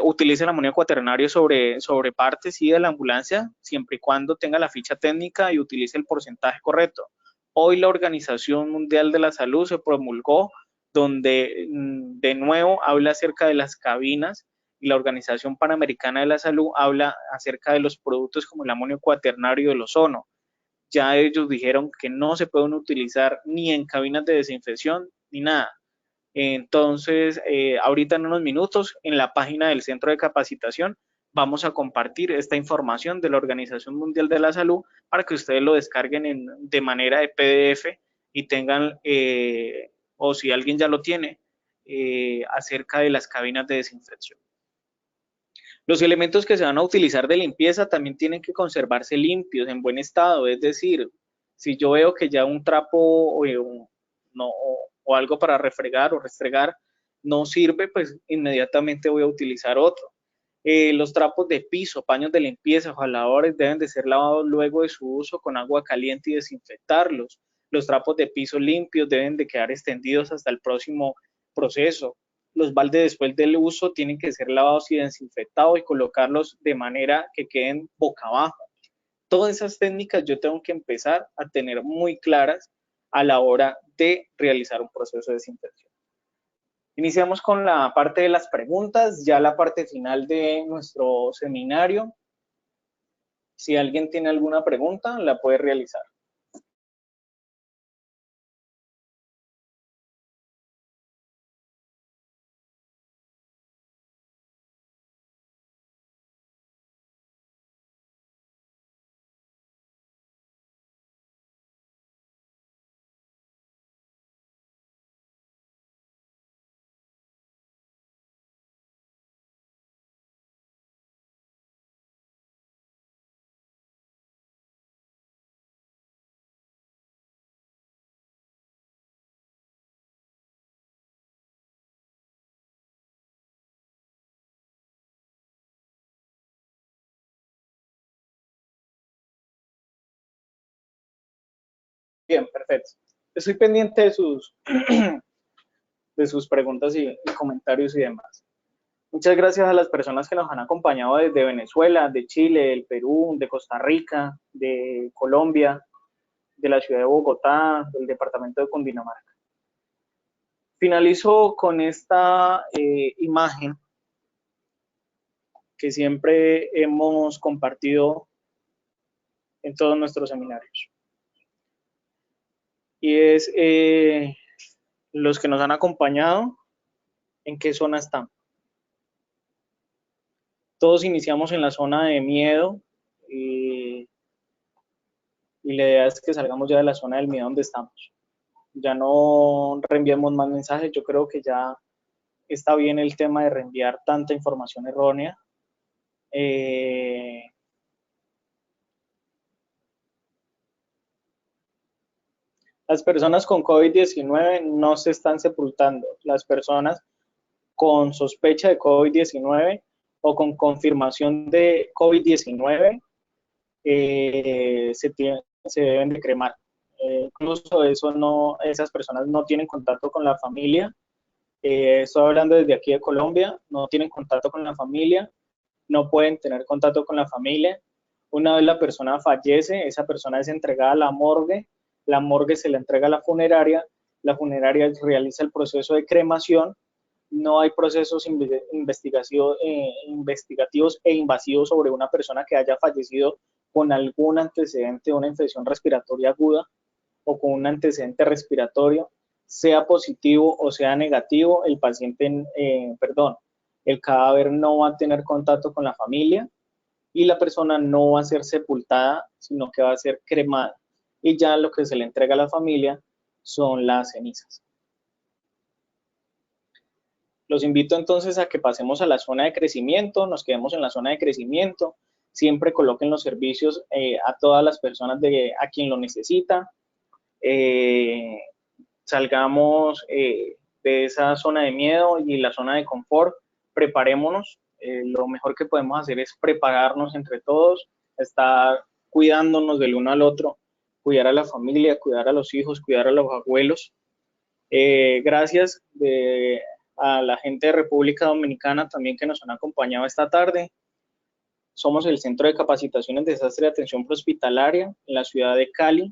utilice el amonio cuaternario sobre partes y de la ambulancia, siempre y cuando tenga la ficha técnica y utilice el porcentaje correcto. Hoy la Organización Mundial de la Salud se promulgó donde de nuevo habla acerca de las cabinas y la Organización Panamericana de la Salud habla acerca de los productos como el amonio cuaternario y el ozono. Ya ellos dijeron que no se pueden utilizar ni en cabinas de desinfección ni nada. Entonces, ahorita en unos minutos, en la página del Centro de Capacitación, vamos a compartir esta información de la Organización Mundial de la Salud para que ustedes lo descarguen de manera de PDF y tengan, o si alguien ya lo tiene, acerca de las cabinas de desinfección. Los elementos que se van a utilizar de limpieza también tienen que conservarse limpios, en buen estado, es decir, si yo veo que ya un trapo o algo para refregar o restregar no sirve, pues inmediatamente voy a utilizar otro. Los trapos de piso, paños de limpieza o jaladores deben de ser lavados luego de su uso con agua caliente y desinfectarlos. Los trapos de piso limpios deben de quedar extendidos hasta el próximo proceso. Los baldes después del uso tienen que ser lavados y desinfectados y colocarlos de manera que queden boca abajo. Todas esas técnicas yo tengo que empezar a tener muy claras a la hora de realizar un proceso de desinfección. Iniciamos con la parte de las preguntas, ya la parte final de nuestro seminario. Si alguien tiene alguna pregunta, la puede realizar. Bien, perfecto. Estoy pendiente de sus preguntas y comentarios y demás. Muchas gracias a las personas que nos han acompañado desde Venezuela, de Chile, del Perú, de Costa Rica, de Colombia, de la ciudad de Bogotá, del departamento de Cundinamarca. Finalizo con esta imagen que siempre hemos compartido en todos nuestros seminarios. Y es los que nos han acompañado, ¿en qué zona están? Todos iniciamos en la zona de miedo y la idea es que salgamos ya de la zona del miedo donde estamos. Ya no reenviemos más mensajes, yo creo que ya está bien el tema de reenviar tanta información errónea. Las personas con COVID-19 no se están sepultando. Las personas con sospecha de COVID-19 o con confirmación de COVID-19 se deben de cremar. Incluso esas personas no tienen contacto con la familia. Estoy hablando desde aquí de Colombia, no tienen contacto con la familia, no pueden tener contacto con la familia. Una vez la persona fallece, esa persona es entregada a la morgue se le entrega a la funeraria realiza el proceso de cremación, no hay procesos investigativos e invasivos sobre una persona que haya fallecido con algún antecedente de una infección respiratoria aguda o con un antecedente respiratorio, sea positivo o sea negativo, el cadáver no va a tener contacto con la familia y la persona no va a ser sepultada, sino que va a ser cremada. Y ya lo que se le entrega a la familia son las cenizas. Los invito entonces a que pasemos a la zona de crecimiento, nos quedemos en la zona de crecimiento, siempre coloquen los servicios a todas las personas a quien lo necesita, salgamos de esa zona de miedo y la zona de confort, preparémonos, lo mejor que podemos hacer es prepararnos entre todos, estar cuidándonos del uno al otro cuidar a la familia, cuidar a los hijos, cuidar a los abuelos. Gracias a la gente de República Dominicana también que nos han acompañado esta tarde. Somos el Centro de Capacitación en Desastre y Atención Prehospitalaria en la ciudad de Cali,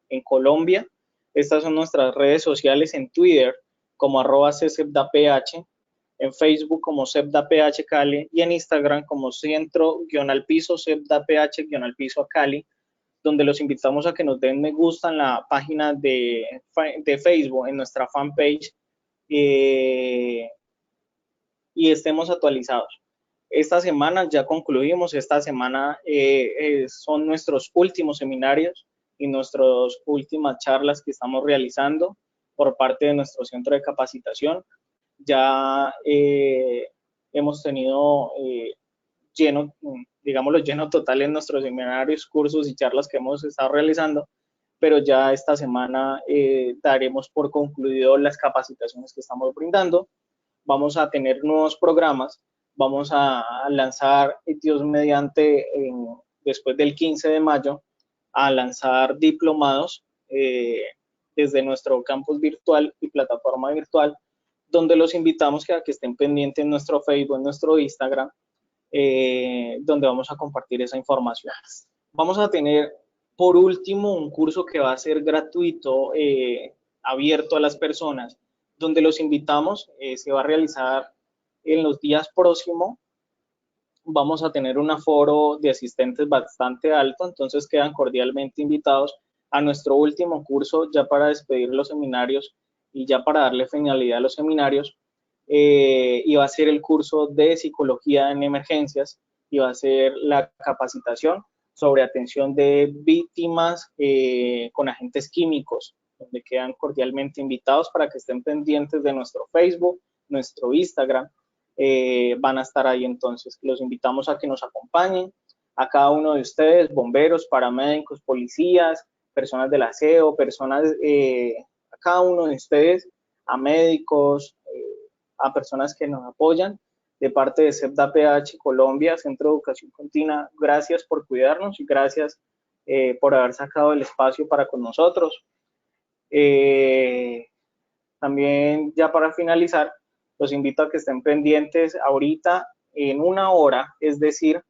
en Colombia. Estas son nuestras redes sociales en Twitter como @ccpdaph, en Facebook como CEPDAPH Cali y en Instagram como centro-alpiso CEPDAPH Cali, donde los invitamos a que nos den me gusta en la página de Facebook, en nuestra fanpage, y estemos actualizados. Esta semana ya concluimos, esta semana son nuestros últimos seminarios y nuestras últimas charlas que estamos realizando por parte de nuestro centro de capacitación. Ya hemos tenido lleno, digámoslo, lleno total en nuestros seminarios, cursos y charlas que hemos estado realizando, pero ya esta semana daremos por concluido las capacitaciones que estamos brindando. Vamos a tener nuevos programas, vamos a lanzar, Dios mediante, después del 15 de mayo, a lanzar diplomados desde nuestro campus virtual y plataforma virtual, donde los invitamos a que estén pendientes en nuestro Facebook, en nuestro Instagram, donde vamos a compartir esa información. Vamos a tener, por último, un curso que va a ser gratuito, abierto a las personas, donde los invitamos, se va a realizar en los días próximos. Vamos a tener un aforo de asistentes bastante alto, entonces quedan cordialmente invitados a nuestro último curso, ya para despedir los seminarios y ya para darle finalidad a los seminarios. Y va a ser el curso de psicología en emergencias y va a ser la capacitación sobre atención de víctimas con agentes químicos, donde quedan cordialmente invitados para que estén pendientes de nuestro Facebook, nuestro Instagram. Van a estar ahí, entonces los invitamos a que nos acompañen, a cada uno de ustedes, bomberos, paramédicos, policías, personas del aseo, personas, a cada uno de ustedes, a médicos, a personas que nos apoyan, de parte de CEPDAPH Colombia, Centro de Educación Continua. Gracias por cuidarnos y gracias por haber sacado el espacio para con nosotros. También, ya para finalizar, los invito a que estén pendientes ahorita en una hora, es decir,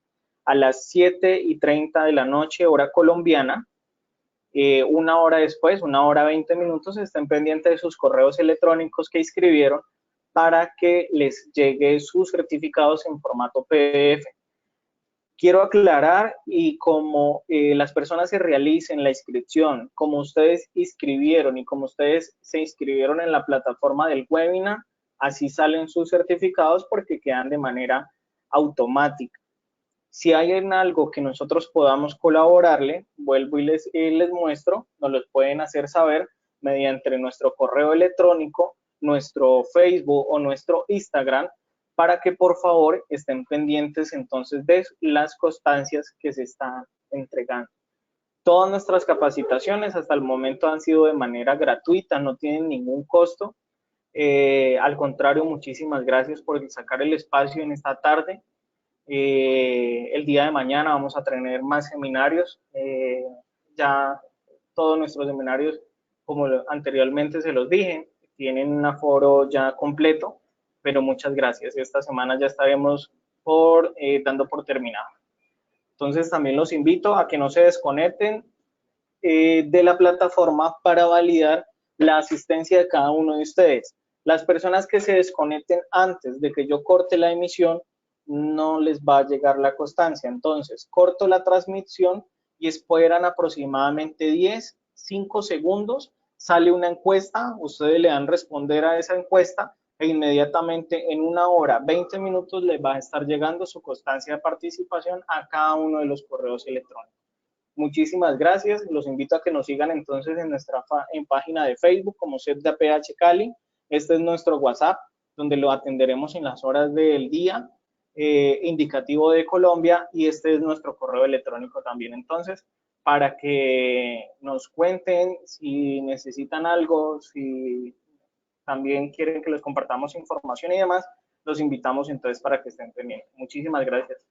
a las 7:30 de la noche, hora colombiana. Una hora después, 1 hora 20 minutos, estén pendientes de sus correos electrónicos que inscribieron para que les llegue sus certificados en formato PDF. Quiero aclarar, y como las personas se realicen la inscripción, como ustedes inscribieron y como ustedes se inscribieron en la plataforma del webinar, así salen sus certificados porque quedan de manera automática. Si hay en algo que nosotros podamos colaborarle, vuelvo y les muestro, nos lo pueden hacer saber mediante nuestro correo electrónico, nuestro Facebook o nuestro Instagram, para que por favor estén pendientes entonces de las constancias que se están entregando. Todas nuestras capacitaciones hasta el momento han sido de manera gratuita, no tienen ningún costo. Al contrario, muchísimas gracias por sacar el espacio en esta tarde. El día de mañana vamos a tener más seminarios. Ya todos nuestros seminarios, como anteriormente se los dije, tienen un aforo ya completo, pero muchas gracias. Esta semana ya estaremos dando por terminado. Entonces también los invito a que no se desconecten de la plataforma para validar la asistencia de cada uno de ustedes. Las personas que se desconecten antes de que yo corte la emisión, no les va a llegar la constancia. Entonces, corto la transmisión y esperan aproximadamente 5 segundos, sale una encuesta, ustedes le dan responder a esa encuesta e inmediatamente en 1 hora 20 minutos les va a estar llegando su constancia de participación a cada uno de los correos electrónicos. Muchísimas gracias, los invito a que nos sigan entonces en nuestra página de Facebook como CEPDAPH Cali. Este es nuestro WhatsApp, donde lo atenderemos en las horas del día, indicativo de Colombia, y este es nuestro correo electrónico también. Entonces, para que nos cuenten si necesitan algo, si también quieren que les compartamos información y demás, los invitamos entonces para que estén pendientes. Muchísimas gracias.